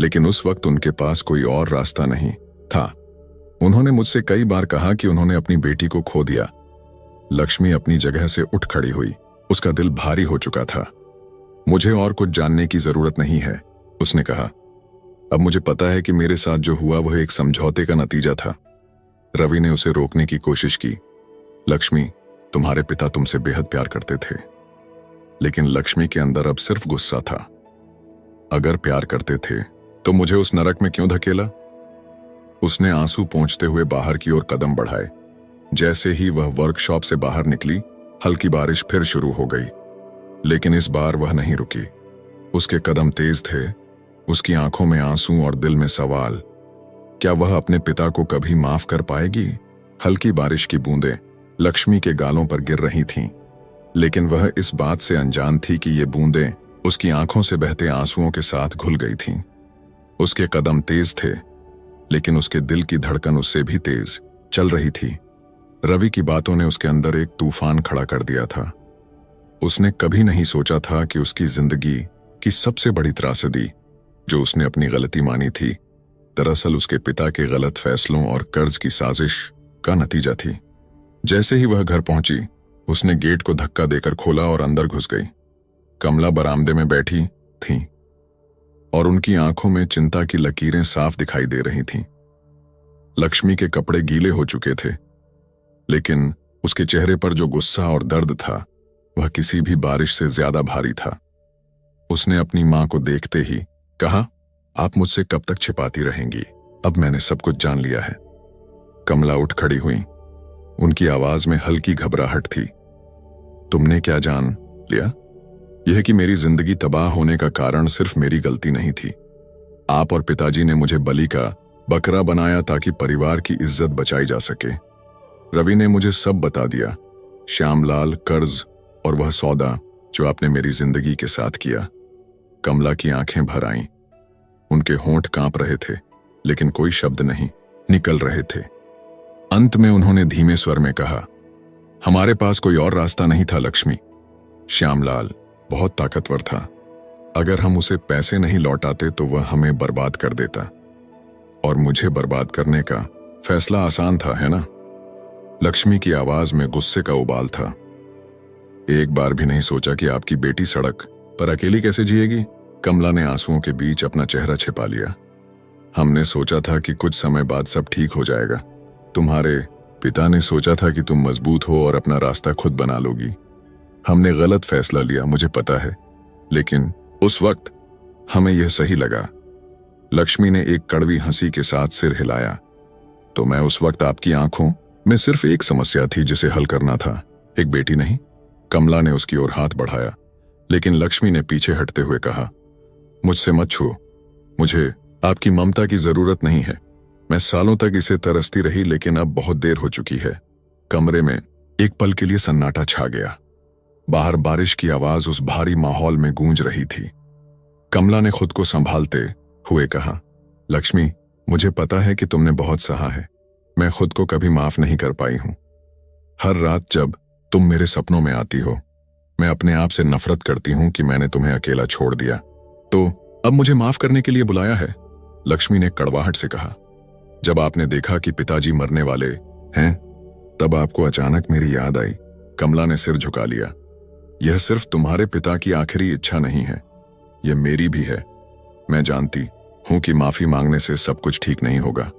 लेकिन उस वक्त उनके पास कोई और रास्ता नहीं था। उन्होंने मुझसे कई बार कहा कि उन्होंने अपनी बेटी को खो दिया। लक्ष्मी अपनी जगह से उठ खड़ी हुई। उसका दिल भारी हो चुका था। मुझे और कुछ जानने की जरूरत नहीं है, उसने कहा। अब मुझे पता है कि मेरे साथ जो हुआ वह एक समझौते का नतीजा था। रवि ने उसे रोकने की कोशिश की। लक्ष्मी, तुम्हारे पिता तुमसे बेहद प्यार करते थे। लेकिन लक्ष्मी के अंदर अब सिर्फ गुस्सा था। अगर प्यार करते थे तो मुझे उस नरक में क्यों धकेला? उसने आंसू पोंछते हुए बाहर की ओर कदम बढ़ाए। जैसे ही वह वर्कशॉप से बाहर निकली, हल्की बारिश फिर शुरू हो गई। लेकिन इस बार वह नहीं रुकी। उसके कदम तेज थे, उसकी आंखों में आंसू और दिल में सवाल। क्या वह अपने पिता को कभी माफ कर पाएगी? हल्की बारिश की बूंदें लक्ष्मी के गालों पर गिर रही थीं, लेकिन वह इस बात से अनजान थी कि ये बूंदें उसकी आंखों से बहते आंसुओं के साथ घुल गई थीं। उसके कदम तेज थे, लेकिन उसके दिल की धड़कन उससे भी तेज चल रही थी। रवि की बातों ने उसके अंदर एक तूफान खड़ा कर दिया था। उसने कभी नहीं सोचा था कि उसकी जिंदगी की सबसे बड़ी त्रासदी, जो उसने अपनी गलती मानी थी, दरअसल उसके पिता के गलत फैसलों और कर्ज की साजिश का नतीजा थी। जैसे ही वह घर पहुंची, उसने गेट को धक्का देकर खोला और अंदर घुस गई। कमला बरामदे में बैठी थी और उनकी आंखों में चिंता की लकीरें साफ दिखाई दे रही थीं। लक्ष्मी के कपड़े गीले हो चुके थे, लेकिन उसके चेहरे पर जो गुस्सा और दर्द था, वह किसी भी बारिश से ज्यादा भारी था। उसने अपनी मां को देखते ही कहा, आप मुझसे कब तक छिपाती रहेंगी? अब मैंने सब कुछ जान लिया है। कमला उठ खड़ी हुई। उनकी आवाज में हल्की घबराहट थी। तुमने क्या जान लिया? यह कि मेरी जिंदगी तबाह होने का कारण सिर्फ मेरी गलती नहीं थी। आप और पिताजी ने मुझे बलि का बकरा बनाया ताकि परिवार की इज्जत बचाई जा सके। रवि ने मुझे सब बता दिया, श्यामलाल, कर्ज और वह सौदा जो आपने मेरी जिंदगी के साथ किया। कमला की आंखें भर आईं। उनके होंठ कांप रहे थे, लेकिन कोई शब्द नहीं निकल रहे थे। अंत में उन्होंने धीमे स्वर में कहा, हमारे पास कोई और रास्ता नहीं था लक्ष्मी। श्यामलाल बहुत ताकतवर था। अगर हम उसे पैसे नहीं लौटाते तो वह हमें बर्बाद कर देता, और मुझे बर्बाद करने का फैसला आसान था, है ना? लक्ष्मी की आवाज में गुस्से का उबाल था। एक बार भी नहीं सोचा कि आपकी बेटी सड़क पर अकेली कैसे जिएगी? कमला ने आंसुओं के बीच अपना चेहरा छिपा लिया। हमने सोचा था कि कुछ समय बाद सब ठीक हो जाएगा। तुम्हारे पिता ने सोचा था कि तुम मजबूत हो और अपना रास्ता खुद बना लोगी। हमने गलत फैसला लिया, मुझे पता है, लेकिन उस वक्त हमें यह सही लगा। लक्ष्मी ने एक कड़वी हंसी के साथ सिर हिलाया। तो मैं उस वक्त आपकी आंखों में सिर्फ एक समस्या थी जिसे हल करना था, एक बेटी नहीं? कमला ने उसकी ओर हाथ बढ़ाया, लेकिन लक्ष्मी ने पीछे हटते हुए कहा, मुझसे मत छुओ। मुझे आपकी ममता की जरूरत नहीं है। मैं सालों तक इसे तरसती रही, लेकिन अब बहुत देर हो चुकी है। कमरे में एक पल के लिए सन्नाटा छा गया। बाहर बारिश की आवाज उस भारी माहौल में गूंज रही थी। कमला ने खुद को संभालते हुए कहा, लक्ष्मी, मुझे पता है कि तुमने बहुत सहा है। मैं खुद को कभी माफ नहीं कर पाई हूं। हर रात जब तुम मेरे सपनों में आती हो, मैं अपने आप से नफरत करती हूं कि मैंने तुम्हें अकेला छोड़ दिया। तो अब मुझे माफ करने के लिए बुलाया है? लक्ष्मी ने कड़वाहट से कहा। जब आपने देखा कि पिताजी मरने वाले हैं, तब आपको अचानक मेरी याद आई। कमला ने सिर झुका लिया। यह सिर्फ तुम्हारे पिता की आखिरी इच्छा नहीं है, यह मेरी भी है। मैं जानती हूं कि माफी मांगने से सब कुछ ठीक नहीं होगा,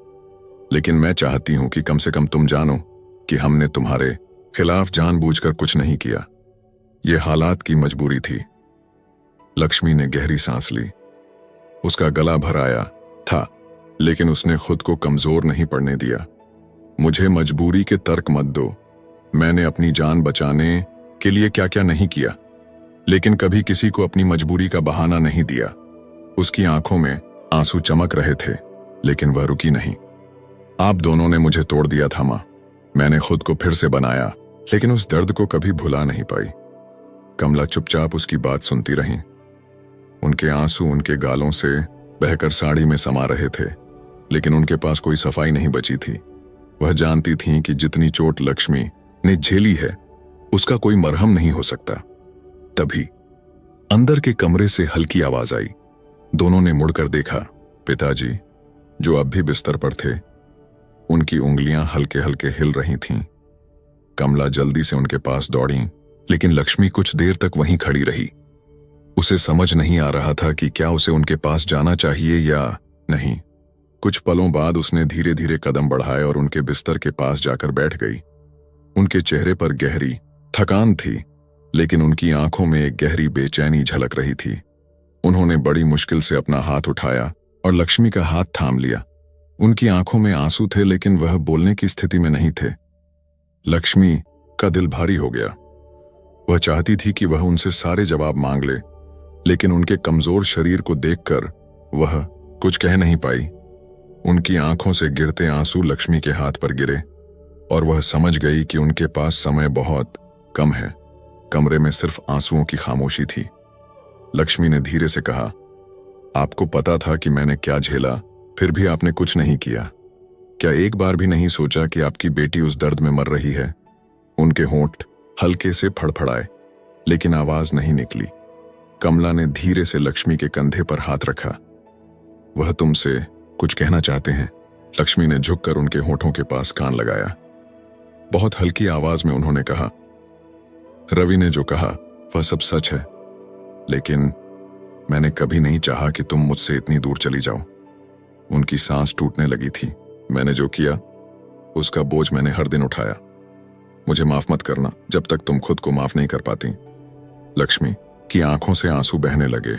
लेकिन मैं चाहती हूं कि कम से कम तुम जानो कि हमने तुम्हारे खिलाफ जानबूझकर कुछ नहीं किया। यह हालात की मजबूरी थी। लक्ष्मी ने गहरी सांस ली। उसका गला भर आया था, लेकिन उसने खुद को कमजोर नहीं पड़ने दिया। मुझे मजबूरी के तर्क मत दो। मैंने अपनी जान बचाने के लिए क्या क्या नहीं किया, लेकिन कभी किसी को अपनी मजबूरी का बहाना नहीं दिया। उसकी आंखों में आंसू चमक रहे थे, लेकिन वह रुकी नहीं। आप दोनों ने मुझे तोड़ दिया था मां। मैंने खुद को फिर से बनाया, लेकिन उस दर्द को कभी भुला नहीं पाई। कमला चुपचाप उसकी बात सुनती रही। उनके आंसू उनके गालों से बहकर साड़ी में समा रहे थे, लेकिन उनके पास कोई सफाई नहीं बची थी। वह जानती थीं कि जितनी चोट लक्ष्मी ने झेली है, उसका कोई मरहम नहीं हो सकता। तभी अंदर के कमरे से हल्की आवाज आई। दोनों ने मुड़कर देखा। पिताजी, जो अब भी बिस्तर पर थे, उनकी उंगलियां हल्के हल्के हिल रही थीं। कमला जल्दी से उनके पास दौड़ी, लेकिन लक्ष्मी कुछ देर तक वहीं खड़ी रही। उसे समझ नहीं आ रहा था कि क्या उसे उनके पास जाना चाहिए या नहीं। कुछ पलों बाद उसने धीरे धीरे कदम बढ़ाए और उनके बिस्तर के पास जाकर बैठ गई। उनके चेहरे पर गहरी थकान थी, लेकिन उनकी आंखों में एक गहरी बेचैनी झलक रही थी। उन्होंने बड़ी मुश्किल से अपना हाथ उठाया और लक्ष्मी का हाथ थाम लिया। उनकी आंखों में आंसू थे, लेकिन वह बोलने की स्थिति में नहीं थे। लक्ष्मी का दिल भारी हो गया। वह चाहती थी कि वह उनसे सारे जवाब मांग ले, लेकिन उनके कमजोर शरीर को देखकर वह कुछ कह नहीं पाई। उनकी आंखों से गिरते आंसू लक्ष्मी के हाथ पर गिरे और वह समझ गई कि उनके पास समय बहुत कम है। कमरे में सिर्फ आंसुओं की खामोशी थी। लक्ष्मी ने धीरे से कहा, आपको पता था कि मैंने क्या झेला, फिर भी आपने कुछ नहीं किया। क्या एक बार भी नहीं सोचा कि आपकी बेटी उस दर्द में मर रही है? उनके होंठ हल्के से फड़फड़ाए, लेकिन आवाज नहीं निकली। कमला ने धीरे से लक्ष्मी के कंधे पर हाथ रखा। वह तुमसे कुछ कहना चाहते हैं। लक्ष्मी ने झुककर उनके होठों के पास कान लगाया। बहुत हल्की आवाज में उन्होंने कहा, रवि ने जो कहा वह सब सच है, लेकिन मैंने कभी नहीं चाहा कि तुम मुझसे इतनी दूर चली जाओ। उनकी सांस टूटने लगी थी। मैंने जो किया उसका बोझ मैंने हर दिन उठाया। मुझे माफ मत करना जब तक तुम खुद को माफ नहीं कर पाती। लक्ष्मी की आंखों से आंसू बहने लगे।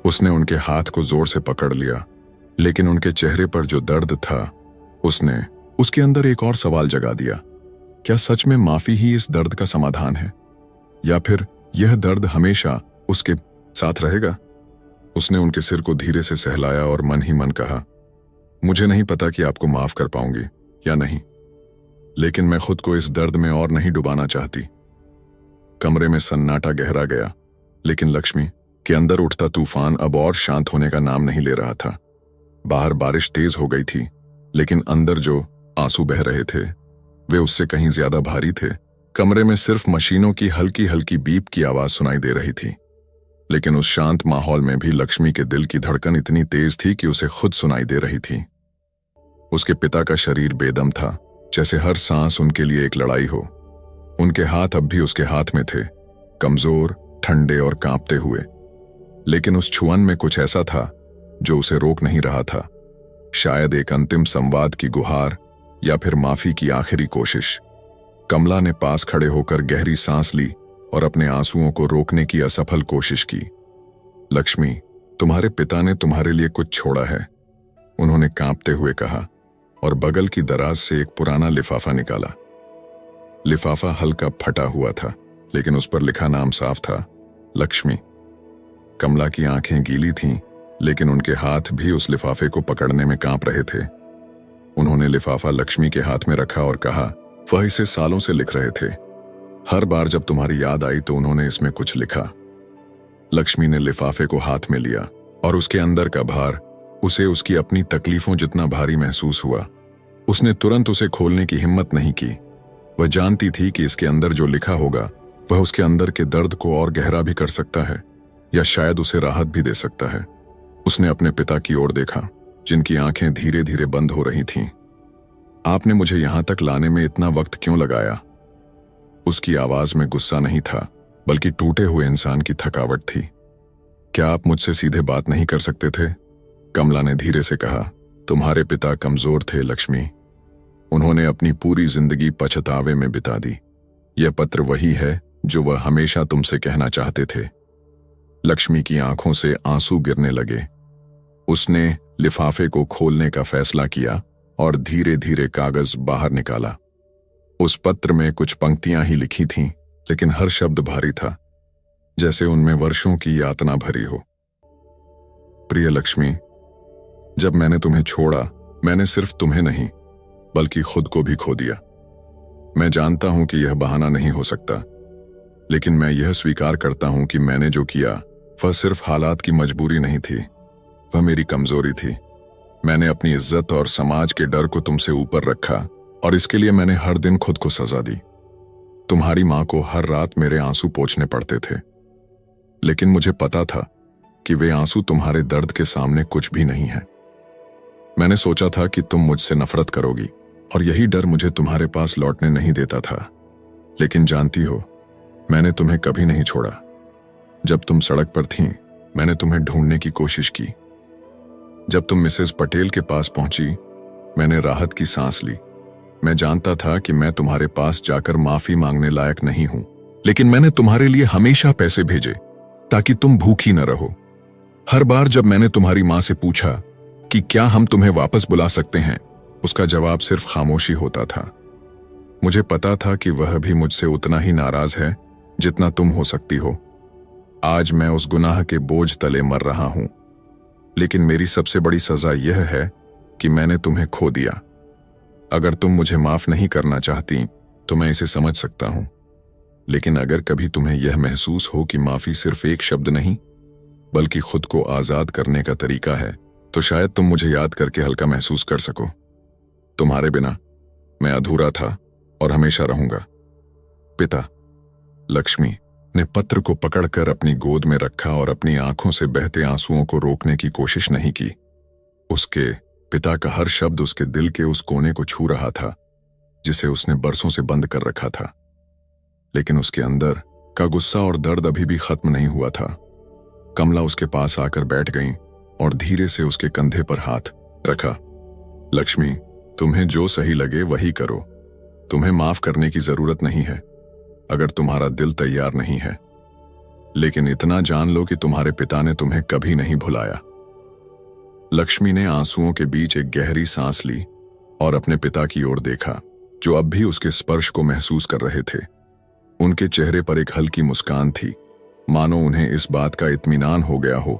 उसने उनके हाथ को जोर से पकड़ लिया, लेकिन उनके चेहरे पर जो दर्द था उसने उसके अंदर एक और सवाल जगा दिया। क्या सच में माफी ही इस दर्द का समाधान है, या फिर यह दर्द हमेशा उसके साथ रहेगा? उसने उनके सिर को धीरे से सहलाया और मन ही मन कहा, मुझे नहीं पता कि आपको माफ कर पाऊंगी या नहीं, लेकिन मैं खुद को इस दर्द में और नहीं डुबाना चाहती। कमरे में सन्नाटा गहरा गया, लेकिन लक्ष्मी के अंदर उठता तूफान अब और शांत होने का नाम नहीं ले रहा था। बाहर बारिश तेज हो गई थी, लेकिन अंदर जो आंसू बह रहे थे वे उससे कहीं ज्यादा भारी थे। कमरे में सिर्फ मशीनों की हल्की हल्की बीप की आवाज सुनाई दे रही थी, लेकिन उस शांत माहौल में भी लक्ष्मी के दिल की धड़कन इतनी तेज थी कि उसे खुद सुनाई दे रही थी। उसके पिता का शरीर बेदम था, जैसे हर सांस उनके लिए एक लड़ाई हो। उनके हाथ अब भी उसके हाथ में थे, कमजोर, ठंडे और कांपते हुए, लेकिन उस छुअन में कुछ ऐसा था जो उसे रोक नहीं रहा था। शायद एक अंतिम संवाद की गुहार, या फिर माफी की आखिरी कोशिश। कमला ने पास खड़े होकर गहरी सांस ली और अपने आंसुओं को रोकने की असफल कोशिश की। लक्ष्मी, तुम्हारे पिता ने तुम्हारे लिए कुछ छोड़ा है, उन्होंने कांपते हुए कहा, और बगल की दराज से एक पुराना लिफाफा निकाला। लिफाफा हल्का फटा हुआ था, लेकिन उस पर लिखा नाम साफ था, लक्ष्मी। कमला की आंखें गीली थीं, लेकिन उनके हाथ भी उस लिफाफे को पकड़ने में कांप रहे थे। उन्होंने लिफाफा लक्ष्मी के हाथ में रखा और कहा, वह इसे सालों से लिख रहे थे। हर बार जब तुम्हारी याद आई तो उन्होंने इसमें कुछ लिखा। लक्ष्मी ने लिफाफे को हाथ में लिया और उसके अंदर का भार उसे उसकी अपनी तकलीफों जितना भारी महसूस हुआ। उसने तुरंत उसे खोलने की हिम्मत नहीं की। वह जानती थी कि इसके अंदर जो लिखा होगा वह उसके अंदर के दर्द को और गहरा भी कर सकता है, या शायद उसे राहत भी दे सकता है। उसने अपने पिता की ओर देखा, जिनकी आंखें धीरे धीरे बंद हो रही थीं। आपने मुझे यहां तक लाने में इतना वक्त क्यों लगाया? उसकी आवाज में गुस्सा नहीं था, बल्कि टूटे हुए इंसान की थकावट थी। क्या आप मुझसे सीधे बात नहीं कर सकते थे? कमला ने धीरे से कहा, तुम्हारे पिता कमजोर थे लक्ष्मी। उन्होंने अपनी पूरी जिंदगी पछतावे में बिता दी। यह पत्र वही है जो वह हमेशा तुमसे कहना चाहते थे। लक्ष्मी की आंखों से आंसू गिरने लगे। उसने लिफाफे को खोलने का फैसला किया और धीरे धीरे कागज बाहर निकाला। उस पत्र में कुछ पंक्तियां ही लिखी थीं, लेकिन हर शब्द भारी था, जैसे उनमें वर्षों की यातना भरी हो। प्रिय लक्ष्मी, जब मैंने तुम्हें छोड़ा, मैंने सिर्फ तुम्हें नहीं बल्कि खुद को भी खो दिया। मैं जानता हूं कि यह बहाना नहीं हो सकता, लेकिन मैं यह स्वीकार करता हूं कि मैंने जो किया वह सिर्फ हालात की मजबूरी नहीं थी, वह मेरी कमजोरी थी। मैंने अपनी इज्जत और समाज के डर को तुमसे ऊपर रखा, और इसके लिए मैंने हर दिन खुद को सजा दी। तुम्हारी मां को हर रात मेरे आंसू पोंछने पड़ते थे, लेकिन मुझे पता था कि वे आंसू तुम्हारे दर्द के सामने कुछ भी नहीं है। मैंने सोचा था कि तुम मुझसे नफरत करोगी, और यही डर मुझे तुम्हारे पास लौटने नहीं देता था। लेकिन जानती हो, मैंने तुम्हें कभी नहीं छोड़ा। जब तुम सड़क पर थीं, मैंने तुम्हें ढूंढने की कोशिश की। जब तुम मिसेस पटेल के पास पहुंची, मैंने राहत की सांस ली। मैं जानता था कि मैं तुम्हारे पास जाकर माफी मांगने लायक नहीं हूं, लेकिन मैंने तुम्हारे लिए हमेशा पैसे भेजे ताकि तुम भूखी न रहो। हर बार जब मैंने तुम्हारी मां से पूछा कि क्या हम तुम्हें वापस बुला सकते हैं, उसका जवाब सिर्फ खामोशी होता था। मुझे पता था कि वह भी मुझसे उतना ही नाराज है जितना तुम हो सकती हो। आज मैं उस गुनाह के बोझ तले मर रहा हूं, लेकिन मेरी सबसे बड़ी सजा यह है कि मैंने तुम्हें खो दिया। अगर तुम मुझे माफ नहीं करना चाहती तो मैं इसे समझ सकता हूं, लेकिन अगर कभी तुम्हें यह महसूस हो कि माफी सिर्फ एक शब्द नहीं बल्कि खुद को आजाद करने का तरीका है, तो शायद तुम मुझे याद करके हल्का महसूस कर सको। तुम्हारे बिना मैं अधूरा था और हमेशा रहूंगा। पिता। लक्ष्मी ने पत्र को पकड़कर अपनी गोद में रखा और अपनी आंखों से बहते आंसुओं को रोकने की कोशिश नहीं की। उसके पिता का हर शब्द उसके दिल के उस कोने को छू रहा था जिसे उसने बरसों से बंद कर रखा था। लेकिन उसके अंदर का गुस्सा और दर्द अभी भी खत्म नहीं हुआ था। कमला उसके पास आकर बैठ गई और धीरे से उसके कंधे पर हाथ रखा। लक्ष्मी, तुम्हें जो सही लगे वही करो। तुम्हें माफ करने की जरूरत नहीं है अगर तुम्हारा दिल तैयार नहीं है, लेकिन इतना जान लो कि तुम्हारे पिता ने तुम्हें कभी नहीं भुलाया। लक्ष्मी ने आंसुओं के बीच एक गहरी सांस ली और अपने पिता की ओर देखा, जो अब भी उसके स्पर्श को महसूस कर रहे थे। उनके चेहरे पर एक हल्की मुस्कान थी, मानो उन्हें इस बात का इत्मीनान हो गया हो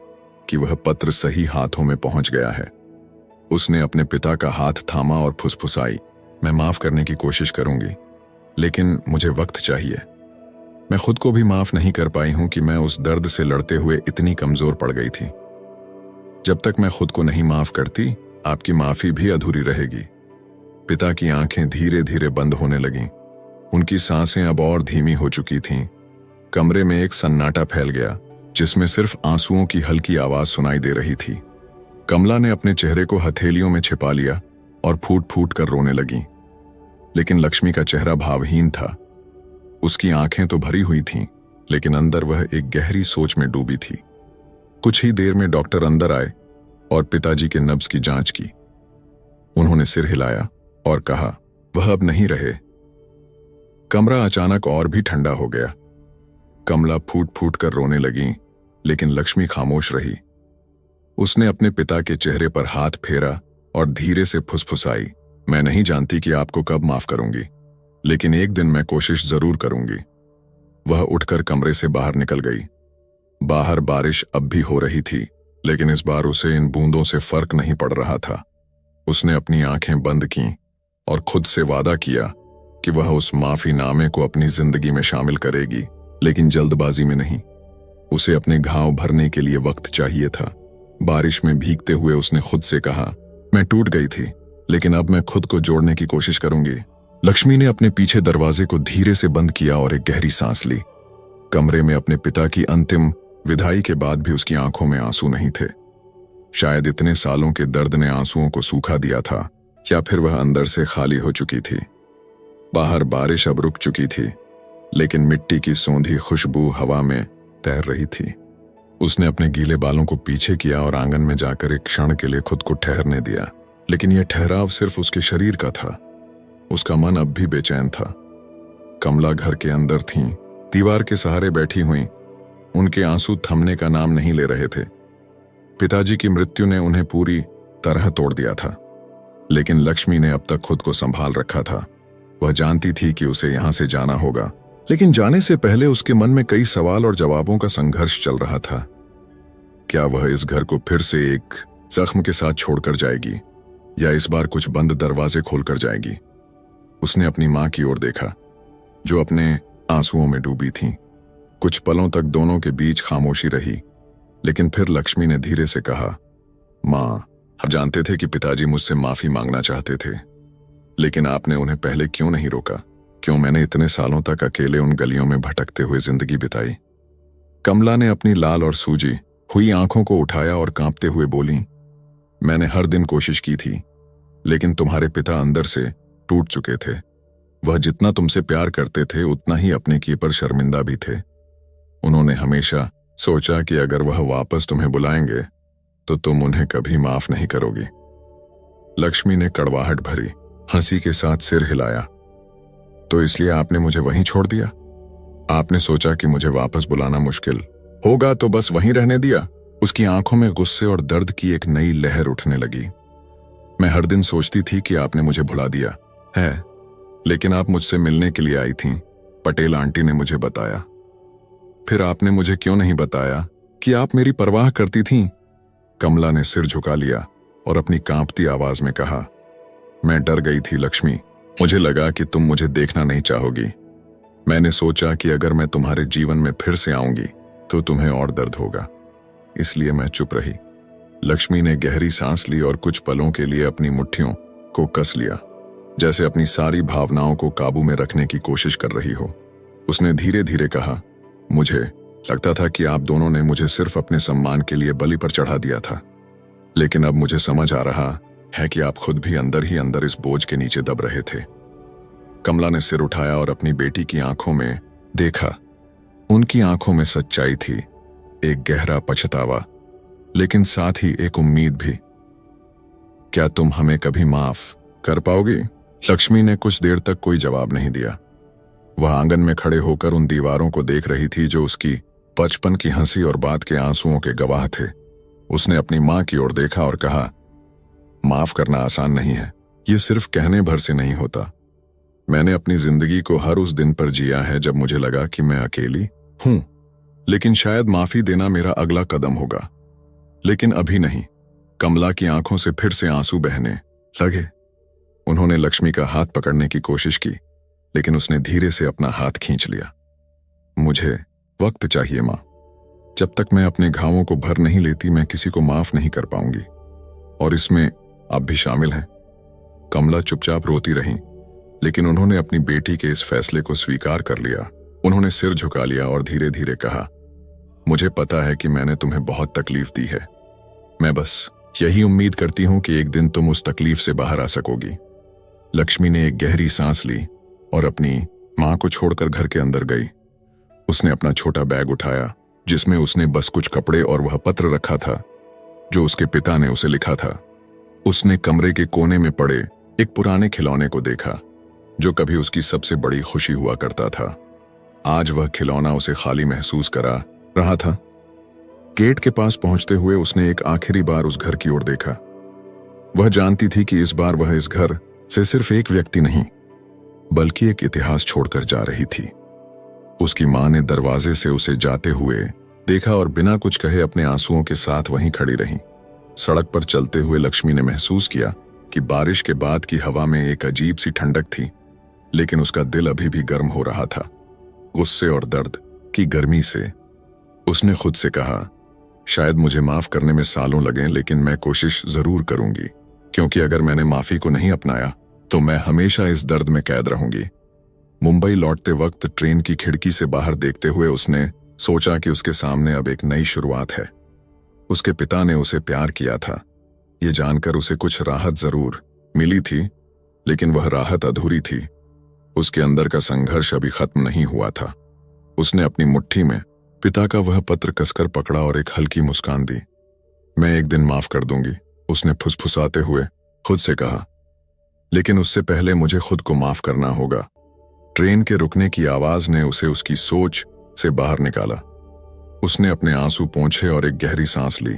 कि वह पत्र सही हाथों में पहुंच गया है। उसने अपने पिता का हाथ थामा और फुसफुसाई, मैं माफ करने की कोशिश करूंगी, लेकिन मुझे वक्त चाहिए। मैं खुद को भी माफ नहीं कर पाई हूं कि मैं उस दर्द से लड़ते हुए इतनी कमजोर पड़ गई थी। जब तक मैं खुद को नहीं माफ करती, आपकी माफी भी अधूरी रहेगी। पिता की आंखें धीरे धीरे बंद होने लगीं। उनकी सांसें अब और धीमी हो चुकी थीं। कमरे में एक सन्नाटा फैल गया, जिसमें सिर्फ आंसुओं की हल्की आवाज सुनाई दे रही थी। कमला ने अपने चेहरे को हथेलियों में छिपा लिया और फूट फूट कर रोने लगी। लेकिन लक्ष्मी का चेहरा भावहीन था। उसकी आंखें तो भरी हुई थीं, लेकिन अंदर वह एक गहरी सोच में डूबी थी। कुछ ही देर में डॉक्टर अंदर आए और पिताजी के नब्ज की जांच की। उन्होंने सिर हिलाया और कहा, वह अब नहीं रहे। कमरा अचानक और भी ठंडा हो गया। कमला फूट फूट कर रोने लगी, लेकिन लक्ष्मी खामोश रही। उसने अपने पिता के चेहरे पर हाथ फेरा और धीरे से फुसफुसाई, मैं नहीं जानती कि आपको कब माफ करूंगी, लेकिन एक दिन मैं कोशिश जरूर करूंगी। वह उठकर कमरे से बाहर निकल गई। बाहर बारिश अब भी हो रही थी, लेकिन इस बार उसे इन बूंदों से फर्क नहीं पड़ रहा था। उसने अपनी आंखें बंद की और खुद से वादा किया कि वह उस माफीनामे को अपनी जिंदगी में शामिल करेगी, लेकिन जल्दबाजी में नहीं। उसे अपने घाव भरने के लिए वक्त चाहिए था। बारिश में भीगते हुए उसने खुद से कहा, मैं टूट गई थी, लेकिन अब मैं खुद को जोड़ने की कोशिश करूंगी। लक्ष्मी ने अपने पीछे दरवाजे को धीरे से बंद किया और एक गहरी सांस ली। कमरे में अपने पिता की अंतिम विदाई के बाद भी उसकी आंखों में आंसू नहीं थे। शायद इतने सालों के दर्द ने आंसुओं को सूखा दिया था, या फिर वह अंदर से खाली हो चुकी थी। बाहर बारिश अब रुक चुकी थी, लेकिन मिट्टी की सौंधी खुशबू हवा में तैर रही थी। उसने अपने गीले बालों को पीछे किया और आंगन में जाकर एक क्षण के लिए खुद को ठहरने दिया, लेकिन यह ठहराव सिर्फ उसके शरीर का था। उसका मन अब भी बेचैन था। कमला घर के अंदर थीं, दीवार के सहारे बैठी हुई। उनके आंसू थमने का नाम नहीं ले रहे थे। पिताजी की मृत्यु ने उन्हें पूरी तरह तोड़ दिया था, लेकिन लक्ष्मी ने अब तक खुद को संभाल रखा था। वह जानती थी कि उसे यहां से जाना होगा, लेकिन जाने से पहले उसके मन में कई सवाल और जवाबों का संघर्ष चल रहा था। क्या वह इस घर को फिर से एक जख्म के साथ छोड़कर जाएगी, या इस बार कुछ बंद दरवाजे खोलकर जाएगी? उसने अपनी मां की ओर देखा, जो अपने आंसुओं में डूबी थीं। कुछ पलों तक दोनों के बीच खामोशी रही, लेकिन फिर लक्ष्मी ने धीरे से कहा, मां, हम जानते थे कि पिताजी मुझसे माफी मांगना चाहते थे, लेकिन आपने उन्हें पहले क्यों नहीं रोका? क्यों मैंने इतने सालों तक अकेले उन गलियों में भटकते हुए जिंदगी बिताई? कमला ने अपनी लाल और सूजी हुई आंखों को उठाया और कांपते हुए बोली, मैंने हर दिन कोशिश की थी, लेकिन तुम्हारे पिता अंदर से टूट चुके थे। वह जितना तुमसे प्यार करते थे, उतना ही अपने किए पर शर्मिंदा भी थे। उन्होंने हमेशा सोचा कि अगर वह वापस तुम्हें बुलाएंगे तो तुम उन्हें कभी माफ नहीं करोगी। लक्ष्मी ने कड़वाहट भरी हंसी के साथ सिर हिलाया। तो इसलिए आपने मुझे वहीं छोड़ दिया? आपने सोचा कि मुझे वापस बुलाना मुश्किल होगा तो बस वहीं रहने दिया? उसकी आंखों में गुस्से और दर्द की एक नई लहर उठने लगी। मैं हर दिन सोचती थी कि आपने मुझे भुला दिया है, लेकिन आप मुझसे मिलने के लिए आई थीं, पटेल आंटी ने मुझे बताया। फिर आपने मुझे क्यों नहीं बताया कि आप मेरी परवाह करती थीं? कमला ने सिर झुका लिया और अपनी कांपती आवाज में कहा, मैं डर गई थी लक्ष्मी। मुझे लगा कि तुम मुझे देखना नहीं चाहोगी। मैंने सोचा कि अगर मैं तुम्हारे जीवन में फिर से आऊंगी तो तुम्हें और दर्द होगा। इसलिए मैं चुप रही। लक्ष्मी ने गहरी सांस ली और कुछ पलों के लिए अपनी मुट्ठियों को कस लिया, जैसे अपनी सारी भावनाओं को काबू में रखने की कोशिश कर रही हो। उसने धीरे धीरे कहा, मुझे लगता था कि आप दोनों ने मुझे सिर्फ अपने सम्मान के लिए बलि पर चढ़ा दिया था, लेकिन अब मुझे समझ आ रहा है कि आप खुद भी अंदर ही अंदर इस बोझ के नीचे दब रहे थे। कमला ने सिर उठाया और अपनी बेटी की आंखों में देखा। उनकी आंखों में सच्चाई थी, एक गहरा पछतावा, लेकिन साथ ही एक उम्मीद भी। क्या तुम हमें कभी माफ कर पाओगी? लक्ष्मी ने कुछ देर तक कोई जवाब नहीं दिया। वह आंगन में खड़े होकर उन दीवारों को देख रही थी जो उसकी बचपन की हंसी और बात के आंसुओं के गवाह थे। उसने अपनी मां की ओर देखा और कहा, माफ करना आसान नहीं है, ये सिर्फ कहने भर से नहीं होता। मैंने अपनी जिंदगी को हर उस दिन पर जिया है जब मुझे लगा कि मैं अकेली हूं, लेकिन शायद माफी देना मेरा अगला कदम होगा। लेकिन अभी नहीं। कमला की आंखों से फिर से आंसू बहने लगे। उन्होंने लक्ष्मी का हाथ पकड़ने की कोशिश की, लेकिन उसने धीरे से अपना हाथ खींच लिया। मुझे वक्त चाहिए मां। जब तक मैं अपने घावों को भर नहीं लेती, मैं किसी को माफ नहीं कर पाऊंगी, और इसमें आप भी शामिल हैं। कमला चुपचाप रोती रही, लेकिन उन्होंने अपनी बेटी के इस फैसले को स्वीकार कर लिया। उन्होंने सिर झुका लिया और धीरे धीरे कहा, मुझे पता है कि मैंने तुम्हें बहुत तकलीफ दी है। मैं बस यही उम्मीद करती हूं कि एक दिन तुम उस तकलीफ से बाहर आ सकोगी। लक्ष्मी ने एक गहरी सांस ली और अपनी मां को छोड़कर घर के अंदर गई। उसने अपना छोटा बैग उठाया, जिसमें उसने बस कुछ कपड़े और वह पत्र रखा था जो उसके पिता ने उसे लिखा था। उसने कमरे के कोने में पड़े एक पुराने खिलौने को देखा, जो कभी उसकी सबसे बड़ी खुशी हुआ करता था। आज वह खिलौना उसे खाली महसूस करा रहा था। गेट के पास पहुंचते हुए उसने एक आखिरी बार उस घर की ओर देखा। वह जानती थी कि इस बार वह इस घर से सिर्फ एक व्यक्ति नहीं, बल्कि एक इतिहास छोड़कर जा रही थी। उसकी मां ने दरवाजे से उसे जाते हुए देखा और बिना कुछ कहे अपने आंसुओं के साथ वहीं खड़ी रही। सड़क पर चलते हुए लक्ष्मी ने महसूस किया कि बारिश के बाद की हवा में एक अजीब सी ठंडक थी, लेकिन उसका दिल अभी भी गर्म हो रहा था, गुस्से और दर्द की गर्मी से। उसने खुद से कहा, शायद मुझे माफ करने में सालों लगें, लेकिन मैं कोशिश जरूर करूंगी, क्योंकि अगर मैंने माफी को नहीं अपनाया तो मैं हमेशा इस दर्द में कैद रहूंगी। मुंबई लौटते वक्त ट्रेन की खिड़की से बाहर देखते हुए उसने सोचा कि उसके सामने अब एक नई शुरुआत है। उसके पिता ने उसे प्यार किया था, ये जानकर उसे कुछ राहत जरूर मिली थी, लेकिन वह राहत अधूरी थी। उसके अंदर का संघर्ष अभी खत्म नहीं हुआ था। उसने अपनी मुट्ठी में पिता का वह पत्र कसकर पकड़ा और एक हल्की मुस्कान दी। मैं एक दिन माफ कर दूंगी, उसने फुसफुसाते हुए खुद से कहा, लेकिन उससे पहले मुझे खुद को माफ करना होगा। ट्रेन के रुकने की आवाज ने उसे उसकी सोच से बाहर निकाला। उसने अपने आंसू पोंछे और एक गहरी सांस ली।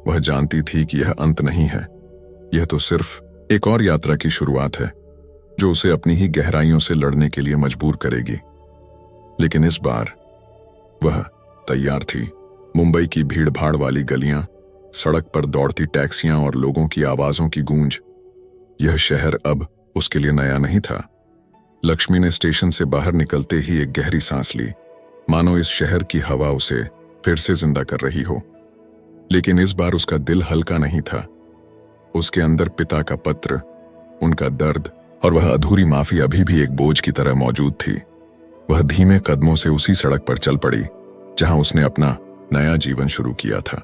वह जानती थी कि यह अंत नहीं है, यह तो सिर्फ एक और यात्रा की शुरुआत है, जो उसे अपनी ही गहराइयों से लड़ने के लिए मजबूर करेगी। लेकिन इस बार वह तैयार थी। मुंबई की भीड़-भाड़ वाली गलियां, सड़क पर दौड़ती टैक्सियां और लोगों की आवाजों की गूंज, यह शहर अब उसके लिए नया नहीं था। लक्ष्मी ने स्टेशन से बाहर निकलते ही एक गहरी सांस ली, मानो इस शहर की हवा उसे फिर से जिंदा कर रही हो। लेकिन इस बार उसका दिल हल्का नहीं था। उसके अंदर पिता का पत्र, उनका दर्द और वह अधूरी माफी अभी भी एक बोझ की तरह मौजूद थी। वह धीमे कदमों से उसी सड़क पर चल पड़ी जहां उसने अपना नया जीवन शुरू किया था।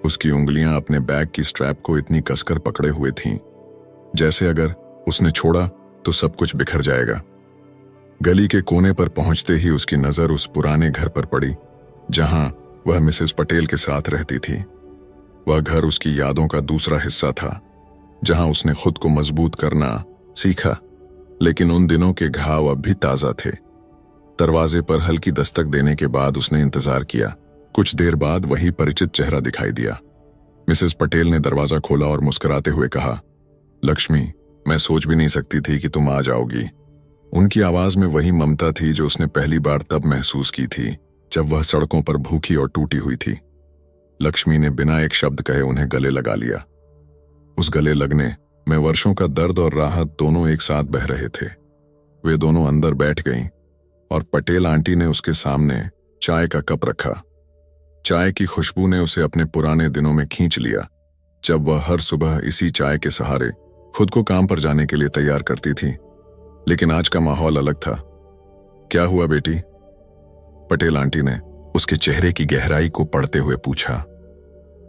उसकी उंगलियां अपने बैग की स्ट्रैप को इतनी कसकर पकड़े हुए थीं, जैसे अगर उसने छोड़ा तो सब कुछ बिखर जाएगा। गली के कोने पर पहुंचते ही उसकी नजर उस पुराने घर पर पड़ी जहां वह मिसेस पटेल के साथ रहती थी। वह घर उसकी यादों का दूसरा हिस्सा था, जहां उसने खुद को मजबूत करना सीखा, लेकिन उन दिनों के घाव अब भी ताजा थे। दरवाजे पर हल्की दस्तक देने के बाद उसने इंतजार किया। कुछ देर बाद वही परिचित चेहरा दिखाई दिया। मिसेस पटेल ने दरवाजा खोला और मुस्कुराते हुए कहा, लक्ष्मी, मैं सोच भी नहीं सकती थी कि तुम आ जाओगी। उनकी आवाज में वही ममता थी जो उसने पहली बार तब महसूस की थी जब वह सड़कों पर भूखी और टूटी हुई थी। लक्ष्मी ने बिना एक शब्द कहे उन्हें गले लगा लिया। उस गले लगने में वर्षों का दर्द और राहत दोनों एक साथ बह रहे थे। वे दोनों अंदर बैठ गईं और पटेल आंटी ने उसके सामने चाय का कप रखा। चाय की खुशबू ने उसे अपने पुराने दिनों में खींच लिया, जब वह हर सुबह इसी चाय के सहारे खुद को काम पर जाने के लिए तैयार करती थी। लेकिन आज का माहौल अलग था। क्या हुआ बेटी? पटेल आंटी ने उसके चेहरे की गहराई को पढ़ते हुए पूछा।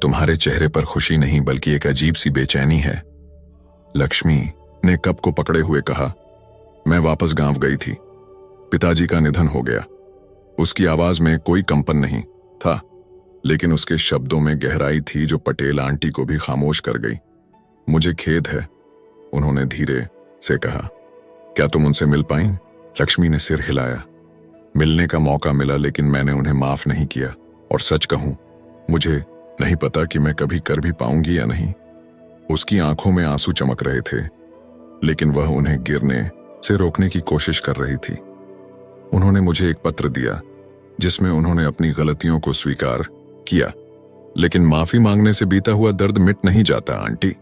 तुम्हारे चेहरे पर खुशी नहीं बल्कि एक अजीब सी बेचैनी है, लक्ष्मी ने कप को पकड़े हुए कहा। मैं वापस गांव गई थी। पिताजी का निधन हो गया। उसकी आवाज में कोई कंपन नहीं था, लेकिन उसके शब्दों में गहराई थी जो पटेल आंटी को भी खामोश कर गई। मुझे खेद है, उन्होंने धीरे से कहा। क्या तुम उनसे मिल पाई? लक्ष्मी ने सिर हिलाया। मिलने का मौका मिला, लेकिन मैंने उन्हें माफ नहीं किया। और सच कहूं, मुझे नहीं पता कि मैं कभी कर भी पाऊंगी या नहीं। उसकी आंखों में आंसू चमक रहे थे, लेकिन वह उन्हें गिरने से रोकने की कोशिश कर रही थी। उन्होंने मुझे एक पत्र दिया जिसमें उन्होंने अपनी गलतियों को स्वीकार किया, लेकिन माफी मांगने से बीता हुआ दर्द मिट नहीं जाता आंटी।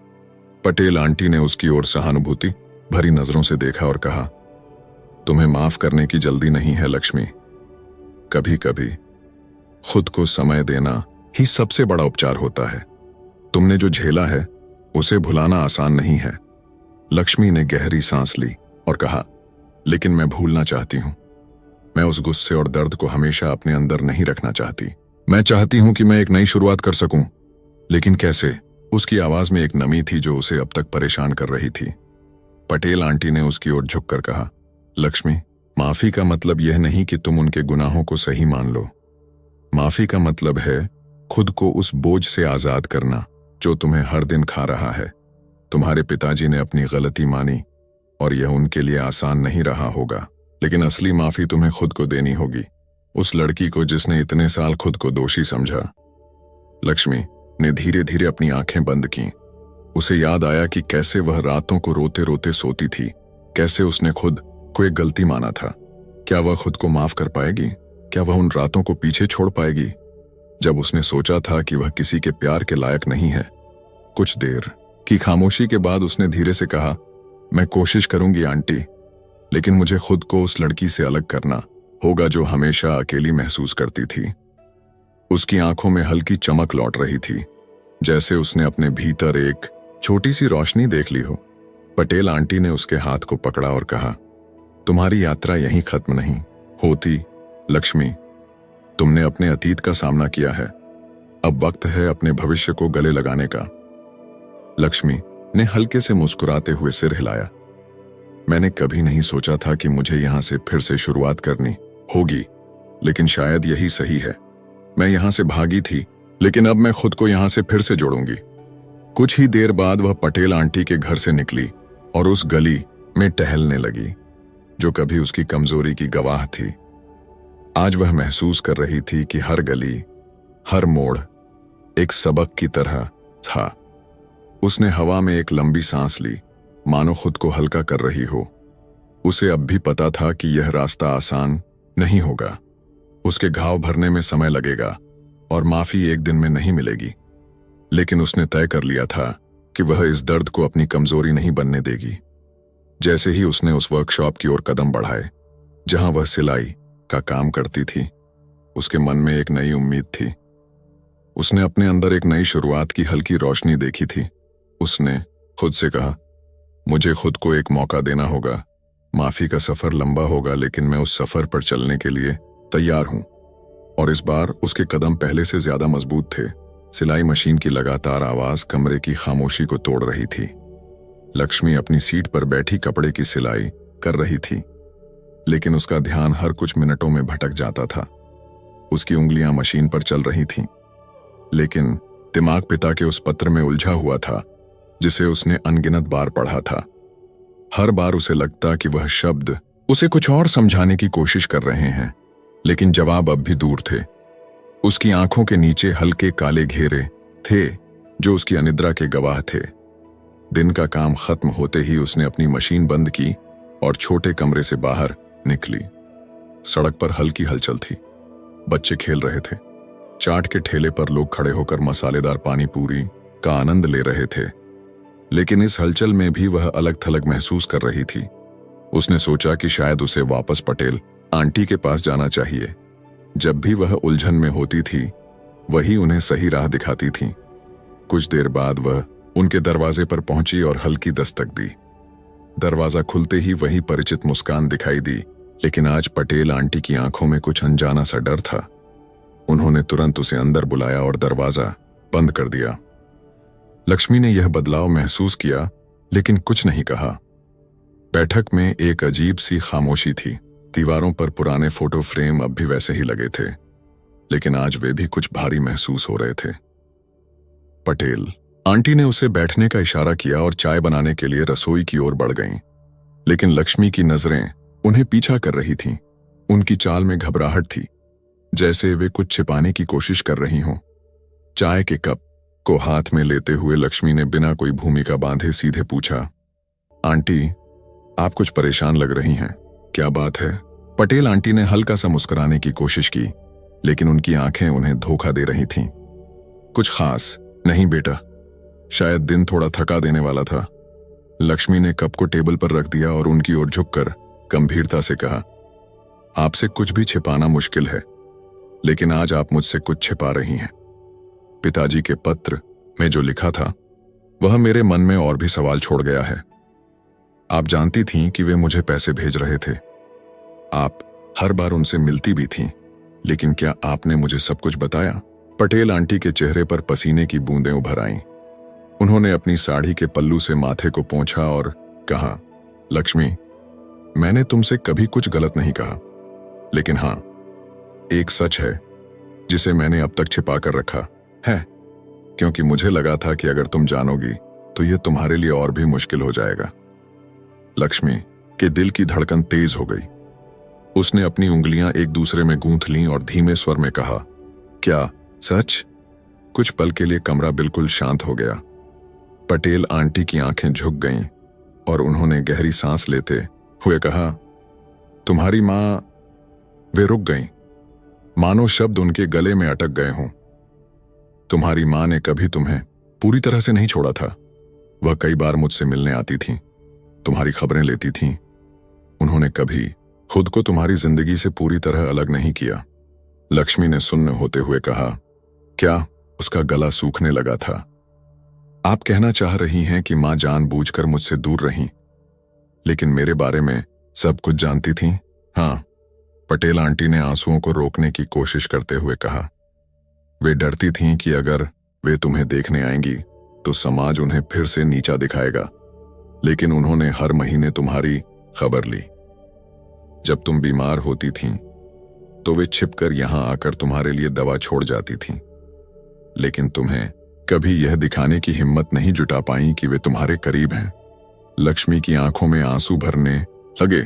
पटेल आंटी ने उसकी ओर सहानुभूति भरी नजरों से देखा और कहा, तुम्हें माफ करने की जल्दी नहीं है लक्ष्मी। कभी कभी खुद को समय देना ही सबसे बड़ा उपचार होता है। तुमने जो झेला है उसे भुलाना आसान नहीं है। लक्ष्मी ने गहरी सांस ली और कहा, लेकिन मैं भूलना चाहती हूं। मैं उस गुस्से और दर्द को हमेशा अपने अंदर नहीं रखना चाहती। मैं चाहती हूं कि मैं एक नई शुरुआत कर सकूं, लेकिन कैसे? उसकी आवाज में एक नमी थी जो उसे अब तक परेशान कर रही थी। पटेल आंटी ने उसकी ओर झुककर कहा, लक्ष्मी, माफी का मतलब यह नहीं कि तुम उनके गुनाहों को सही मान लो। माफी का मतलब है खुद को उस बोझ से आजाद करना जो तुम्हें हर दिन खा रहा है। तुम्हारे पिताजी ने अपनी गलती मानी और यह उनके लिए आसान नहीं रहा होगा, लेकिन असली माफी तुम्हें खुद को देनी होगी, उस लड़की को जिसने इतने साल खुद को दोषी समझा। लक्ष्मी ने धीरे धीरे अपनी आंखें बंद की। उसे याद आया कि कैसे वह रातों को रोते रोते सोती थी, कैसे उसने खुद को एक गलती माना था। क्या वह खुद को माफ कर पाएगी? क्या वह उन रातों को पीछे छोड़ पाएगी जब उसने सोचा था कि वह किसी के प्यार के लायक नहीं है? कुछ देर की खामोशी के बाद उसने धीरे से कहा, मैं कोशिश करूंगी आंटी, लेकिन मुझे खुद को उस लड़की से अलग करना होगा जो हमेशा अकेली महसूस करती थी। उसकी आंखों में हल्की चमक लौट रही थी, जैसे उसने अपने भीतर एक छोटी सी रोशनी देख ली हो। पटेल आंटी ने उसके हाथ को पकड़ा और कहा, तुम्हारी यात्रा यहीं खत्म नहीं होती लक्ष्मी। तुमने अपने अतीत का सामना किया है, अब वक्त है अपने भविष्य को गले लगाने का। लक्ष्मी ने हल्के से मुस्कुराते हुए सिर हिलाया। मैंने कभी नहीं सोचा था कि मुझे यहां से फिर से शुरुआत करनी होगी, लेकिन शायद यही सही है। मैं यहां से भागी थी, लेकिन अब मैं खुद को यहां से फिर से जोड़ूंगी। कुछ ही देर बाद वह पटेल आंटी के घर से निकली और उस गली में टहलने लगी जो कभी उसकी कमजोरी की गवाह थी। आज वह महसूस कर रही थी कि हर गली, हर मोड़ एक सबक की तरह था। उसने हवा में एक लंबी सांस ली, मानो खुद को हल्का कर रही हो। उसे अब भी पता था कि यह रास्ता आसान नहीं होगा। उसके घाव भरने में समय लगेगा और माफी एक दिन में नहीं मिलेगी, लेकिन उसने तय कर लिया था कि वह इस दर्द को अपनी कमजोरी नहीं बनने देगी। जैसे ही उसने उस वर्कशॉप की ओर कदम बढ़ाए जहां वह सिलाई का काम करती थी, उसके मन में एक नई उम्मीद थी। उसने अपने अंदर एक नई शुरुआत की हल्की रोशनी देखी थी। उसने खुद से कहा, मुझे खुद को एक मौका देना होगा। माफी का सफर लंबा होगा, लेकिन मैं उस सफर पर चलने के लिए तैयार हूं। और इस बार उसके कदम पहले से ज्यादा मजबूत थे। सिलाई मशीन की लगातार आवाज कमरे की खामोशी को तोड़ रही थी। लक्ष्मी अपनी सीट पर बैठी कपड़े की सिलाई कर रही थी, लेकिन उसका ध्यान हर कुछ मिनटों में भटक जाता था। उसकी उंगलियां मशीन पर चल रही थीं, लेकिन दिमाग पिता के उस पत्र में उलझा हुआ था जिसे उसने अनगिनत बार पढ़ा था। हर बार उसे लगता कि वह शब्द उसे कुछ और समझाने की कोशिश कर रहे हैं, लेकिन जवाब अब भी दूर थे। उसकी आंखों के नीचे हल्के काले घेरे थे जो उसकी अनिद्रा के गवाह थे। दिन का काम खत्म होते ही उसने अपनी मशीन बंद की और छोटे कमरे से बाहर निकली। सड़क पर हल्की हलचल थी। बच्चे खेल रहे थे। चाट के ठेले पर लोग खड़े होकर मसालेदार पानी पूरी का आनंद ले रहे थे, लेकिन इस हलचल में भी वह अलग थलग महसूस कर रही थी। उसने सोचा कि शायद उसे वापस पटेल आंटी के पास जाना चाहिए। जब भी वह उलझन में होती थी, वही उन्हें सही राह दिखाती थीं। कुछ देर बाद वह उनके दरवाजे पर पहुंची और हल्की दस्तक दी। दरवाजा खुलते ही वही परिचित मुस्कान दिखाई दी, लेकिन आज पटेल आंटी की आंखों में कुछ अनजाना सा डर था। उन्होंने तुरंत उसे अंदर बुलाया और दरवाजा बंद कर दिया। लक्ष्मी ने यह बदलाव महसूस किया, लेकिन कुछ नहीं कहा। बैठक में एक अजीब सी खामोशी थी। दीवारों पर पुराने फोटो फ्रेम अब भी वैसे ही लगे थे, लेकिन आज वे भी कुछ भारी महसूस हो रहे थे। पटेल आंटी ने उसे बैठने का इशारा किया और चाय बनाने के लिए रसोई की ओर बढ़ गईं, लेकिन लक्ष्मी की नजरें उन्हें पीछा कर रही थीं। उनकी चाल में घबराहट थी, जैसे वे कुछ छिपाने की कोशिश कर रही हों। चाय के कप को हाथ में लेते हुए लक्ष्मी ने बिना कोई भूमिका बांधे सीधे पूछा, आंटी, आप कुछ परेशान लग रही हैं, क्या बात है? पटेल आंटी ने हल्का सा मुस्कुराने की कोशिश की, लेकिन उनकी आंखें उन्हें धोखा दे रही थीं। कुछ खास नहीं बेटा, शायद दिन थोड़ा थका देने वाला था। लक्ष्मी ने कप को टेबल पर रख दिया और उनकी ओर झुककर गंभीरता से कहा, आपसे कुछ भी छिपाना मुश्किल है, लेकिन आज आप मुझसे कुछ छिपा रही हैं। पिताजी के पत्र में जो लिखा था वह मेरे मन में और भी सवाल छोड़ गया है। आप जानती थीं कि वे मुझे पैसे भेज रहे थे। आप हर बार उनसे मिलती भी थीं, लेकिन क्या आपने मुझे सब कुछ बताया? पटेल आंटी के चेहरे पर पसीने की बूंदें उभर आईं। उन्होंने अपनी साड़ी के पल्लू से माथे को पोंछा और कहा, लक्ष्मी, मैंने तुमसे कभी कुछ गलत नहीं कहा, लेकिन हां, एक सच है जिसे मैंने अब तक छिपा कर रखा है, क्योंकि मुझे लगा था कि अगर तुम जानोगी तो यह तुम्हारे लिए और भी मुश्किल हो जाएगा। लक्ष्मी के दिल की धड़कन तेज हो गई। उसने अपनी उंगलियां एक दूसरे में गूंथ लीं और धीमे स्वर में कहा, क्या सच? कुछ पल के लिए कमरा बिल्कुल शांत हो गया। पटेल आंटी की आंखें झुक गईं और उन्होंने गहरी सांस लेते हुए कहा, तुम्हारी मां? वे रुक गईं, मानो शब्द उनके गले में अटक गए हों। तुम्हारी मां ने कभी तुम्हें पूरी तरह से नहीं छोड़ा था। वह कई बार मुझसे मिलने आती थीं, तुम्हारी खबरें लेती थीं। उन्होंने कभी खुद को तुम्हारी जिंदगी से पूरी तरह अलग नहीं किया। लक्ष्मी ने सुन्न होते हुए कहा, क्या? उसका गला सूखने लगा था। आप कहना चाह रही हैं कि मां जानबूझकर मुझसे दूर रहीं, लेकिन मेरे बारे में सब कुछ जानती थीं? हां, पटेल आंटी ने आंसुओं को रोकने की कोशिश करते हुए कहा। वे डरती थीं कि अगर वे तुम्हें देखने आएंगी तो समाज उन्हें फिर से नीचा दिखाएगा, लेकिन उन्होंने हर महीने तुम्हारी खबर ली। जब तुम बीमार होती थीं तो वे छिपकर यहां आकर तुम्हारे लिए दवा छोड़ जाती थीं, लेकिन तुम्हें कभी यह दिखाने की हिम्मत नहीं जुटा पाई कि वे तुम्हारे करीब हैं। लक्ष्मी की आंखों में आंसू भरने लगे।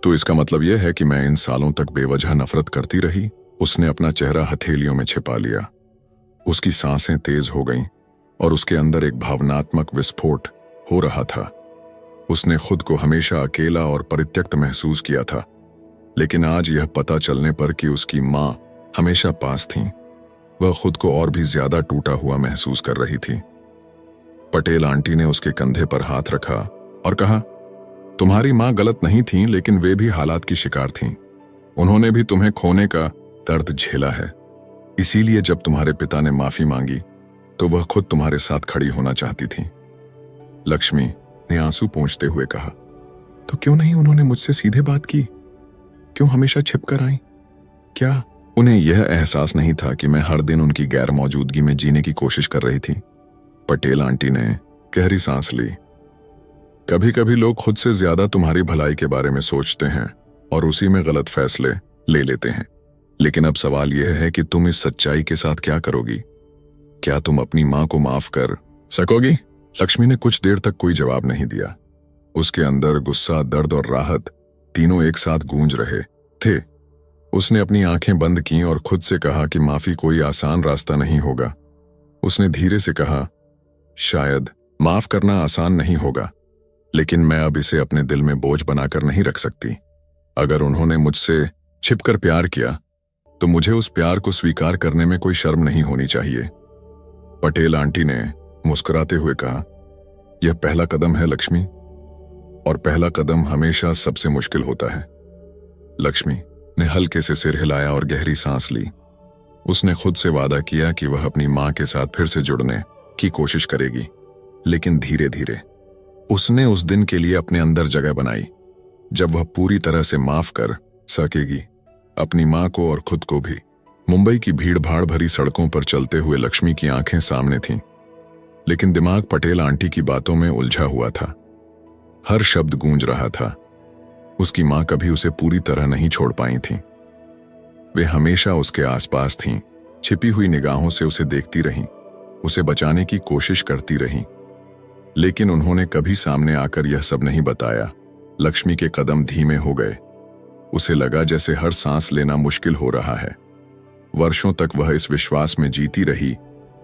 तो इसका मतलब यह है कि मैं इन सालों तक बेवजह नफरत करती रही? उसने अपना चेहरा हथेलियों में छिपा लिया। उसकी सांसें तेज हो गईं और उसके अंदर एक भावनात्मक विस्फोट हो रहा था। उसने खुद को हमेशा अकेला और परित्यक्त महसूस किया था, लेकिन आज यह पता चलने पर कि उसकी मां हमेशा पास थीं, वह खुद को और भी ज्यादा टूटा हुआ महसूस कर रही थी। पटेल आंटी ने उसके कंधे पर हाथ रखा और कहा, तुम्हारी मां गलत नहीं थीं, लेकिन वे भी हालात की शिकार थीं। उन्होंने भी तुम्हें खोने का दर्द झेला है। इसीलिए जब तुम्हारे पिता ने माफी मांगी तो वह खुद तुम्हारे साथ खड़ी होना चाहती थी। लक्ष्मी ने आंसू पोंछते हुए कहा, तो क्यों नहीं उन्होंने मुझसे सीधे बात की? क्यों हमेशा छिपकर आई? क्या उन्हें यह एहसास नहीं था कि मैं हर दिन उनकी गैर मौजूदगी में जीने की कोशिश कर रही थी? पटेल आंटी ने गहरी सांस ली। कभी कभी लोग खुद से ज्यादा तुम्हारी भलाई के बारे में सोचते हैं और उसी में गलत फैसले ले लेते हैं, लेकिन अब सवाल यह है कि तुम इस सच्चाई के साथ क्या करोगी? क्या तुम अपनी मां को माफ कर सकोगी? लक्ष्मी ने कुछ देर तक कोई जवाब नहीं दिया। उसके अंदर गुस्सा, दर्द और राहत तीनों एक साथ गूंज रहे थे। उसने अपनी आंखें बंद कीं और खुद से कहा कि माफी कोई आसान रास्ता नहीं होगा। उसने धीरे से कहा, शायद माफ करना आसान नहीं होगा, लेकिन मैं अब इसे अपने दिल में बोझ बनाकर नहीं रख सकती। अगर उन्होंने मुझसे छिपकर प्यार किया तो मुझे उस प्यार को स्वीकार करने में कोई शर्म नहीं होनी चाहिए। पटेल आंटी ने मुस्कुराते हुए कहा, यह पहला कदम है लक्ष्मी, और पहला कदम हमेशा सबसे मुश्किल होता है। लक्ष्मी ने हल्के से सिर हिलाया और गहरी सांस ली। उसने खुद से वादा किया कि वह अपनी मां के साथ फिर से जुड़ने की कोशिश करेगी, लेकिन धीरे धीरे उसने उस दिन के लिए अपने अंदर जगह बनाई जब वह पूरी तरह से माफ कर सकेगी, अपनी मां को और खुद को भी। मुंबई की भीड़-भाड़ भरी सड़कों पर चलते हुए लक्ष्मी की आंखें सामने थीं, लेकिन दिमाग पटेल आंटी की बातों में उलझा हुआ था। हर शब्द गूंज रहा था। उसकी मां कभी उसे पूरी तरह नहीं छोड़ पाई थीं। वे हमेशा उसके आसपास थीं, छिपी हुई निगाहों से उसे देखती रहीं, उसे बचाने की कोशिश करती रहीं, लेकिन उन्होंने कभी सामने आकर यह सब नहीं बताया। लक्ष्मी के कदम धीमे हो गए। उसे लगा जैसे हर सांस लेना मुश्किल हो रहा है। वर्षों तक वह इस विश्वास में जीती रही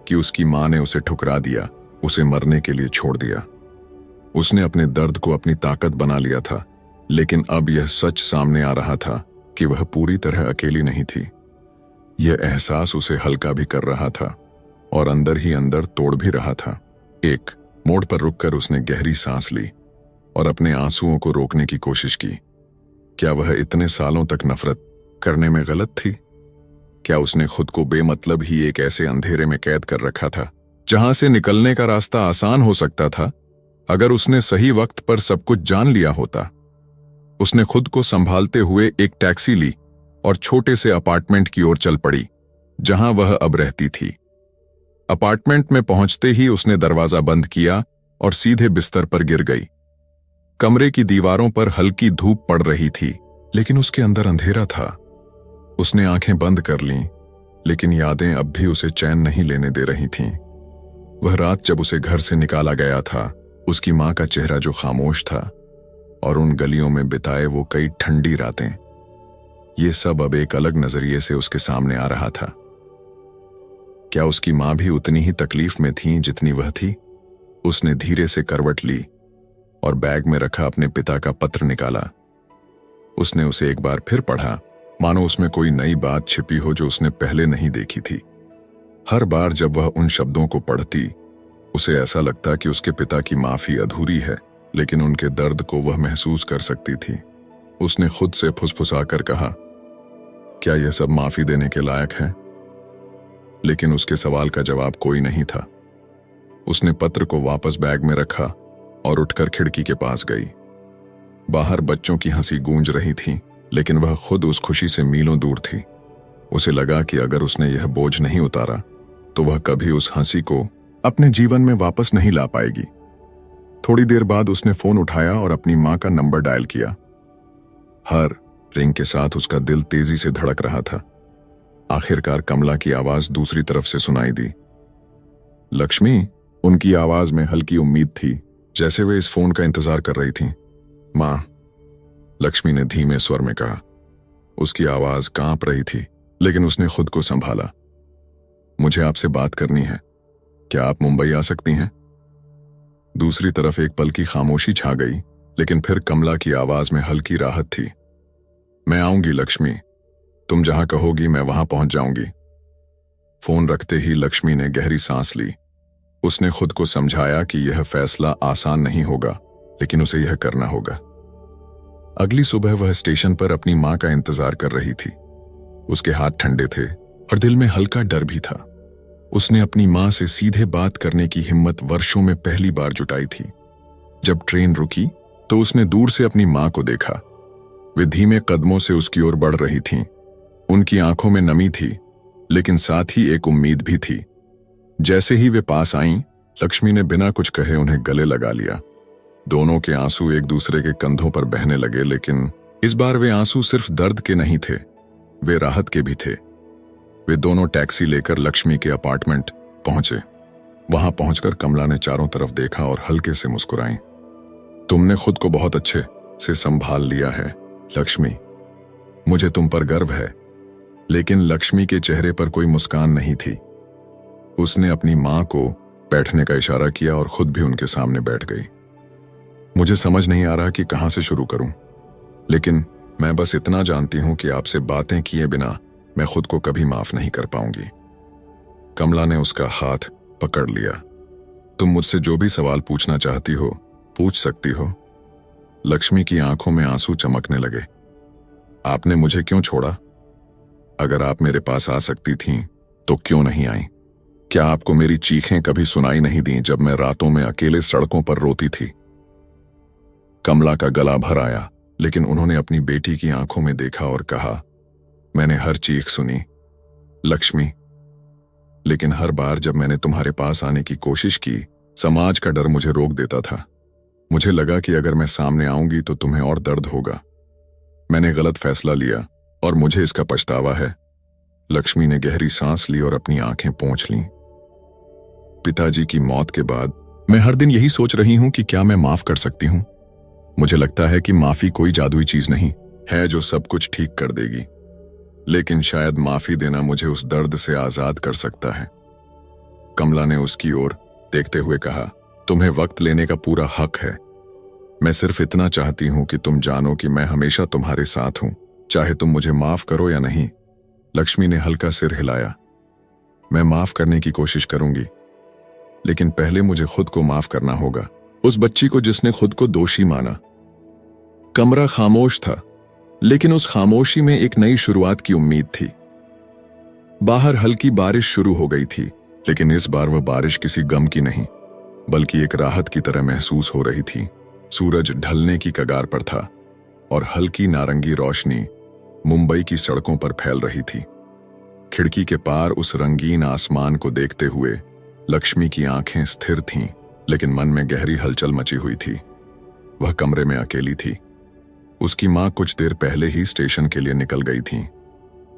कि उसकी मां ने उसे ठुकरा दिया, उसे मरने के लिए छोड़ दिया। उसने अपने दर्द को अपनी ताकत बना लिया था, लेकिन अब यह सच सामने आ रहा था कि वह पूरी तरह अकेली नहीं थी। यह एहसास उसे हल्का भी कर रहा था और अंदर ही अंदर तोड़ भी रहा था। एक मोड़ पर रुककर उसने गहरी सांस ली और अपने आंसुओं को रोकने की कोशिश की। क्या वह इतने सालों तक नफरत करने में गलत थी? क्या उसने खुद को बेमतलब ही एक ऐसे अंधेरे में कैद कर रखा था जहां से निकलने का रास्ता आसान हो सकता था अगर उसने सही वक्त पर सब कुछ जान लिया होता? उसने खुद को संभालते हुए एक टैक्सी ली और छोटे से अपार्टमेंट की ओर चल पड़ी जहां वह अब रहती थी। अपार्टमेंट में पहुंचते ही उसने दरवाजा बंद किया और सीधे बिस्तर पर गिर गई। कमरे की दीवारों पर हल्की धूप पड़ रही थी, लेकिन उसके अंदर अंधेरा था। उसने आंखें बंद कर लीं, लेकिन यादें अब भी उसे चैन नहीं लेने दे रही थीं। वह रात जब उसे घर से निकाला गया था, उसकी मां का चेहरा जो खामोश था, और उन गलियों में बिताए वो कई ठंडी रातें, ये सब अब एक अलग नजरिए से उसके सामने आ रहा था। क्या उसकी मां भी उतनी ही तकलीफ में थी जितनी वह थी? उसने धीरे से करवट ली और बैग में रखा अपने पिता का पत्र निकाला। उसने उसे एक बार फिर पढ़ा, मानो उसमें कोई नई बात छिपी हो जो उसने पहले नहीं देखी थी। हर बार जब वह उन शब्दों को पढ़ती, उसे ऐसा लगता कि उसके पिता की माफी अधूरी है, लेकिन उनके दर्द को वह महसूस कर सकती थी। उसने खुद से फुसफुसाकर कहा, क्या यह सब माफी देने के लायक है? लेकिन उसके सवाल का जवाब कोई नहीं था। उसने पत्र को वापस बैग में रखा और उठकर खिड़की के पास गई। बाहर बच्चों की हंसी गूंज रही थी, लेकिन वह खुद उस खुशी से मीलों दूर थी। उसे लगा कि अगर उसने यह बोझ नहीं उतारा तो वह कभी उस हंसी को अपने जीवन में वापस नहीं ला पाएगी। थोड़ी देर बाद उसने फोन उठाया और अपनी मां का नंबर डायल किया। हर रिंग के साथ उसका दिल तेजी से धड़क रहा था। आखिरकार कमला की आवाज दूसरी तरफ से सुनाई दी। लक्ष्मी, उनकी आवाज में हल्की उम्मीद थी, जैसे वे इस फोन का इंतजार कर रही थीं। मां, लक्ष्मी ने धीमे स्वर में कहा। उसकी आवाज कांप रही थी, लेकिन उसने खुद को संभाला। मुझे आपसे बात करनी है। क्या आप मुंबई आ सकती हैं? दूसरी तरफ एक पल की खामोशी छा गई, लेकिन फिर कमला की आवाज में हल्की राहत थी। मैं आऊंगी लक्ष्मी, तुम जहां कहोगी मैं वहां पहुंच जाऊंगी। फोन रखते ही लक्ष्मी ने गहरी सांस ली। उसने खुद को समझाया कि यह फैसला आसान नहीं होगा, लेकिन उसे यह करना होगा। अगली सुबह वह स्टेशन पर अपनी मां का इंतजार कर रही थी। उसके हाथ ठंडे थे और दिल में हल्का डर भी था। उसने अपनी मां से सीधे बात करने की हिम्मत वर्षों में पहली बार जुटाई थी। जब ट्रेन रुकी तो उसने दूर से अपनी मां को देखा। वे धीमे कदमों से उसकी ओर बढ़ रही थीं। उनकी आंखों में नमी थी, लेकिन साथ ही एक उम्मीद भी थी। जैसे ही वे पास आईं, लक्ष्मी ने बिना कुछ कहे उन्हें गले लगा लिया। दोनों के आंसू एक दूसरे के कंधों पर बहने लगे, लेकिन इस बार वे आंसू सिर्फ दर्द के नहीं थे, वे राहत के भी थे। वे दोनों टैक्सी लेकर लक्ष्मी के अपार्टमेंट पहुंचे। वहां पहुंचकर कमला ने चारों तरफ देखा और हल्के से मुस्कुराई। तुमने खुद को बहुत अच्छे से संभाल लिया है लक्ष्मी, मुझे तुम पर गर्व है। लेकिन लक्ष्मी के चेहरे पर कोई मुस्कान नहीं थी। उसने अपनी मां को बैठने का इशारा किया और खुद भी उनके सामने बैठ गई। मुझे समझ नहीं आ रहा कि कहां से शुरू करूं, लेकिन मैं बस इतना जानती हूं कि आपसे बातें किए बिना मैं खुद को कभी माफ नहीं कर पाऊंगी। कमला ने उसका हाथ पकड़ लिया। तुम मुझसे जो भी सवाल पूछना चाहती हो पूछ सकती हो। लक्ष्मी की आंखों में आंसू चमकने लगे। आपने मुझे क्यों छोड़ा? अगर आप मेरे पास आ सकती थीं तो क्यों नहीं आई? क्या आपको मेरी चीखें कभी सुनाई नहीं दी जब मैं रातों में अकेले सड़कों पर रोती थी? कमला का गला भर आया, लेकिन उन्होंने अपनी बेटी की आंखों में देखा और कहा, मैंने हर चीख सुनी लक्ष्मी, लेकिन हर बार जब मैंने तुम्हारे पास आने की कोशिश की, समाज का डर मुझे रोक देता था। मुझे लगा कि अगर मैं सामने आऊंगी तो तुम्हें और दर्द होगा। मैंने गलत फैसला लिया और मुझे इसका पछतावा है। लक्ष्मी ने गहरी सांस ली और अपनी आंखें पोंछ लीं। पिताजी की मौत के बाद मैं हर दिन यही सोच रही हूं कि क्या मैं माफ कर सकती हूं। मुझे लगता है कि माफी कोई जादुई चीज नहीं है जो सब कुछ ठीक कर देगी, लेकिन शायद माफी देना मुझे उस दर्द से आजाद कर सकता है। कमला ने उसकी ओर देखते हुए कहा, तुम्हें वक्त लेने का पूरा हक है। मैं सिर्फ इतना चाहती हूं कि तुम जानो कि मैं हमेशा तुम्हारे साथ हूं, चाहे तुम मुझे माफ करो या नहीं। लक्ष्मी ने हल्का सिर हिलाया। मैं माफ करने की कोशिश करूंगी, लेकिन पहले मुझे खुद को माफ करना होगा, उस बच्ची को जिसने खुद को दोषी माना। कमरा खामोश था, लेकिन उस खामोशी में एक नई शुरुआत की उम्मीद थी। बाहर हल्की बारिश शुरू हो गई थी, लेकिन इस बार वह बारिश किसी गम की नहीं, बल्कि एक राहत की तरह महसूस हो रही थी। सूरज ढलने की कगार पर था और हल्की नारंगी रोशनी मुंबई की सड़कों पर फैल रही थी। खिड़की के पार उस रंगीन आसमान को देखते हुए लक्ष्मी की आंखें स्थिर थीं, लेकिन मन में गहरी हलचल मची हुई थी। वह कमरे में अकेली थी। उसकी मां कुछ देर पहले ही स्टेशन के लिए निकल गई थीं।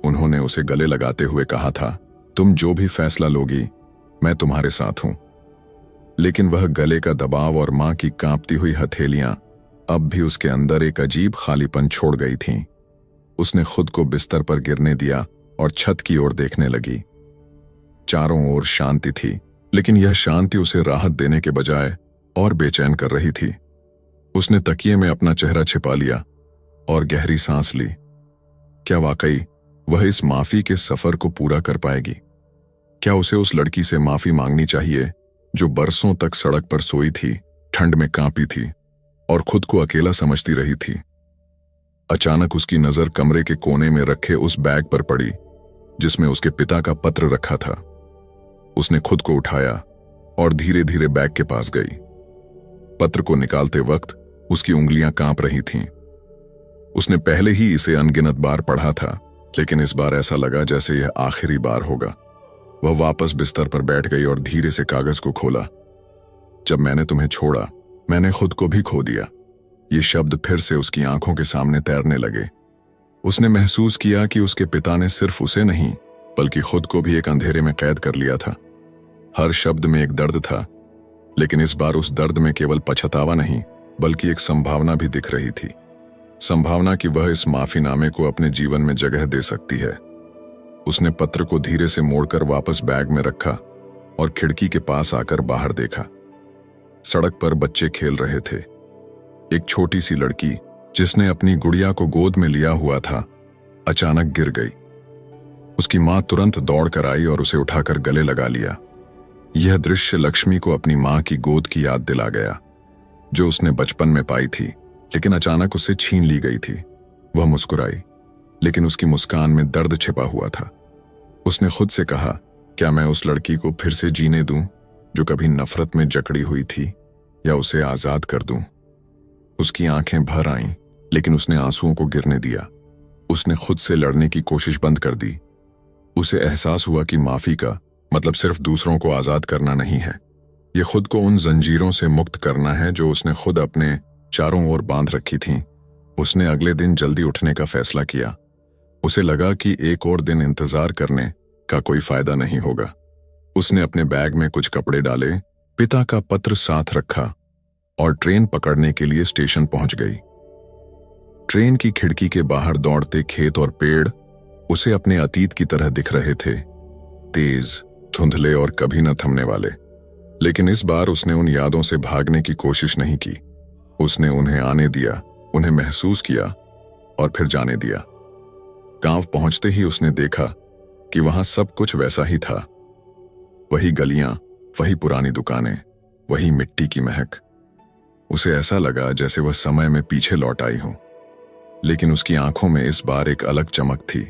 उन्होंने उसे गले लगाते हुए कहा था, तुम जो भी फैसला लोगी, मैं तुम्हारे साथ हूं। लेकिन वह गले का दबाव और मां की कांपती हुई हथेलियां अब भी उसके अंदर एक अजीब खालीपन छोड़ गई थीं। उसने खुद को बिस्तर पर गिरने दिया और छत की ओर देखने लगी। चारों ओर शांति थी, लेकिन यह शांति उसे राहत देने के बजाय और बेचैन कर रही थी। उसने तकिए में अपना चेहरा छिपा लिया और गहरी सांस ली। क्या वाकई वह इस माफी के सफर को पूरा कर पाएगी? क्या उसे उस लड़की से माफी मांगनी चाहिए जो बरसों तक सड़क पर सोई थी, ठंड में कांपी थी और खुद को अकेला समझती रही थी? अचानक उसकी नजर कमरे के कोने में रखे उस बैग पर पड़ी जिसमें उसके पिता का पत्र रखा था। उसने खुद को उठाया और धीरे धीरे बैग के पास गई। पत्र को निकालते वक्त उसकी उंगलियां कांप रही थीं। उसने पहले ही इसे अनगिनत बार पढ़ा था, लेकिन इस बार ऐसा लगा जैसे यह आखिरी बार होगा। वह वापस बिस्तर पर बैठ गई और धीरे से कागज को खोला। जब मैंने तुम्हें छोड़ा, मैंने खुद को भी खो दिया। ये शब्द फिर से उसकी आंखों के सामने तैरने लगे। उसने महसूस किया कि उसके पिता ने सिर्फ उसे नहीं, बल्कि खुद को भी एक अंधेरे में कैद कर लिया था। हर शब्द में एक दर्द था, लेकिन इस बार उस दर्द में केवल पछतावा नहीं, बल्कि एक संभावना भी दिख रही थी। संभावना कि वह इस माफीनामे को अपने जीवन में जगह दे सकती है। उसने पत्र को धीरे से मोड़कर वापस बैग में रखा और खिड़की के पास आकर बाहर देखा। सड़क पर बच्चे खेल रहे थे। एक छोटी सी लड़की जिसने अपनी गुड़िया को गोद में लिया हुआ था, अचानक गिर गई। उसकी मां तुरंत दौड़कर आई और उसे उठाकर गले लगा लिया। यह दृश्य लक्ष्मी को अपनी मां की गोद की याद दिला गया, जो उसने बचपन में पाई थी, लेकिन अचानक उससे छीन ली गई थी। वह मुस्कुराई, लेकिन उसकी मुस्कान में दर्द छिपा हुआ था। उसने खुद से कहा, क्या मैं उस लड़की को फिर से जीने दूं जो कभी नफरत में जकड़ी हुई थी, या उसे आजाद कर दूं? उसकी आंखें भर आईं, लेकिन उसने आंसुओं को गिरने दिया। उसने खुद से लड़ने की कोशिश बंद कर दी। उसे एहसास हुआ कि माफी का मतलब सिर्फ दूसरों को आजाद करना नहीं है, ये खुद को उन जंजीरों से मुक्त करना है जो उसने खुद अपने चारों ओर बांध रखी थीं। उसने अगले दिन जल्दी उठने का फैसला किया। उसे लगा कि एक और दिन इंतजार करने का कोई फायदा नहीं होगा। उसने अपने बैग में कुछ कपड़े डाले, पिता का पत्र साथ रखा और ट्रेन पकड़ने के लिए स्टेशन पहुंच गई। ट्रेन की खिड़की के बाहर दौड़ते खेत और पेड़ उसे अपने अतीत की तरह दिख रहे थे, तेज, धुंधले और कभी न थमने वाले। लेकिन इस बार उसने उन यादों से भागने की कोशिश नहीं की। उसने उन्हें आने दिया, उन्हें महसूस किया और फिर जाने दिया। गांव पहुंचते ही उसने देखा कि वहां सब कुछ वैसा ही था। वही गलियां, वही पुरानी दुकानें, वही मिट्टी की महक। उसे ऐसा लगा जैसे वह समय में पीछे लौट आई हो। लेकिन उसकी आंखों में इस बार एक अलग चमक थी।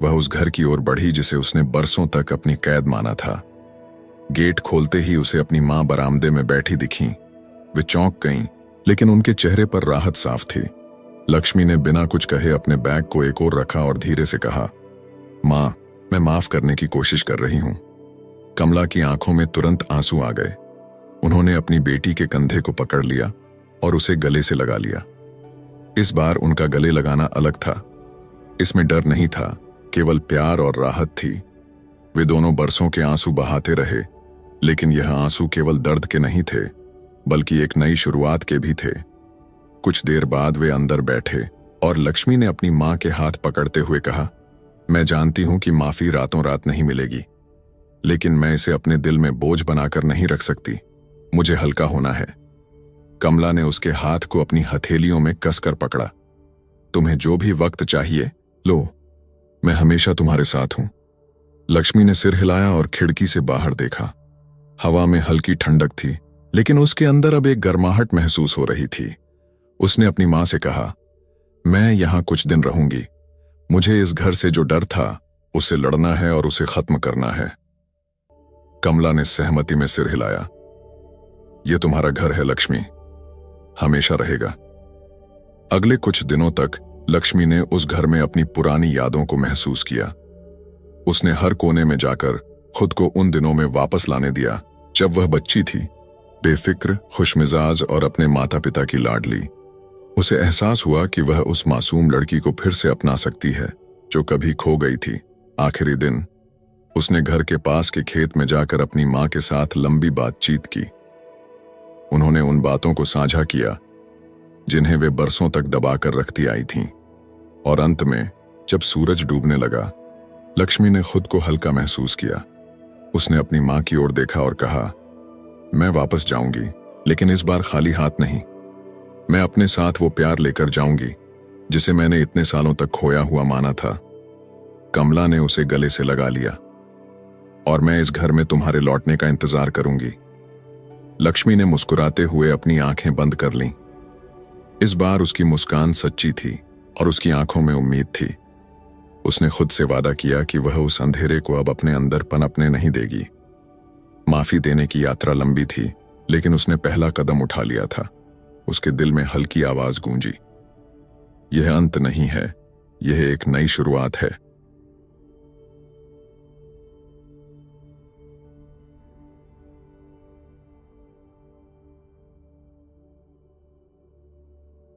वह उस घर की ओर बढ़ी जिसे उसने बरसों तक अपनी कैद माना था। गेट खोलते ही उसे अपनी मां बरामदे में बैठी दिखी। वे चौंक गईं, लेकिन उनके चेहरे पर राहत साफ थी। लक्ष्मी ने बिना कुछ कहे अपने बैग को एक ओर रखा और धीरे से कहा, मां, मैं माफ करने की कोशिश कर रही हूं। कमला की आंखों में तुरंत आंसू आ गए। उन्होंने अपनी बेटी के कंधे को पकड़ लिया और उसे गले से लगा लिया। इस बार उनका गले लगाना अलग था। इसमें डर नहीं था, केवल प्यार और राहत थी। वे दोनों बरसों के आंसू बहाते रहे, लेकिन यह आंसू केवल दर्द के नहीं थे, बल्कि एक नई शुरुआत के भी थे। कुछ देर बाद वे अंदर बैठे और लक्ष्मी ने अपनी मां के हाथ पकड़ते हुए कहा, मैं जानती हूं कि माफी रातों रात नहीं मिलेगी, लेकिन मैं इसे अपने दिल में बोझ बनाकर नहीं रख सकती। मुझे हल्का होना है। कमला ने उसके हाथ को अपनी हथेलियों में कसकर पकड़ा। तुम्हें जो भी वक्त चाहिए लो, मैं हमेशा तुम्हारे साथ हूं। लक्ष्मी ने सिर हिलाया और खिड़की से बाहर देखा। हवा में हल्की ठंडक थी, लेकिन उसके अंदर अब एक गर्माहट महसूस हो रही थी। उसने अपनी मां से कहा, मैं यहां कुछ दिन रहूंगी। मुझे इस घर से जो डर था उसे लड़ना है और उसे खत्म करना है। कमला ने सहमति में सिर हिलाया। यह तुम्हारा घर है लक्ष्मी, हमेशा रहेगा। अगले कुछ दिनों तक लक्ष्मी ने उस घर में अपनी पुरानी यादों को महसूस किया। उसने हर कोने में जाकर खुद को उन दिनों में वापस लाने दिया जब वह बच्ची थी, बेफिक्र, खुशमिजाज और अपने माता पिता की लाडली। उसे एहसास हुआ कि वह उस मासूम लड़की को फिर से अपना सकती है जो कभी खो गई थी। आखिरी दिन उसने घर के पास के खेत में जाकर अपनी मां के साथ लंबी बातचीत की। उन्होंने उन बातों को साझा किया जिन्हें वे बरसों तक दबाकर रखती आई थीं। और अंत में जब सूरज डूबने लगा, लक्ष्मी ने खुद को हल्का महसूस किया। उसने अपनी मां की ओर देखा और कहा, मैं वापस जाऊंगी, लेकिन इस बार खाली हाथ नहीं। मैं अपने साथ वो प्यार लेकर जाऊंगी जिसे मैंने इतने सालों तक खोया हुआ माना था। कमला ने उसे गले से लगा लिया। और मैं इस घर में तुम्हारे लौटने का इंतजार करूंगी। लक्ष्मी ने मुस्कुराते हुए अपनी आंखें बंद कर लीं। इस बार उसकी मुस्कान सच्ची थी और उसकी आंखों में उम्मीद थी। उसने खुद से वादा किया कि वह उस अंधेरे को अब अपने अंदर पनपने नहीं देगी। माफी देने की यात्रा लंबी थी, लेकिन उसने पहला कदम उठा लिया था। उसके दिल में हल्की आवाज गूंजी, यह अंत नहीं है, यह एक नई शुरुआत है।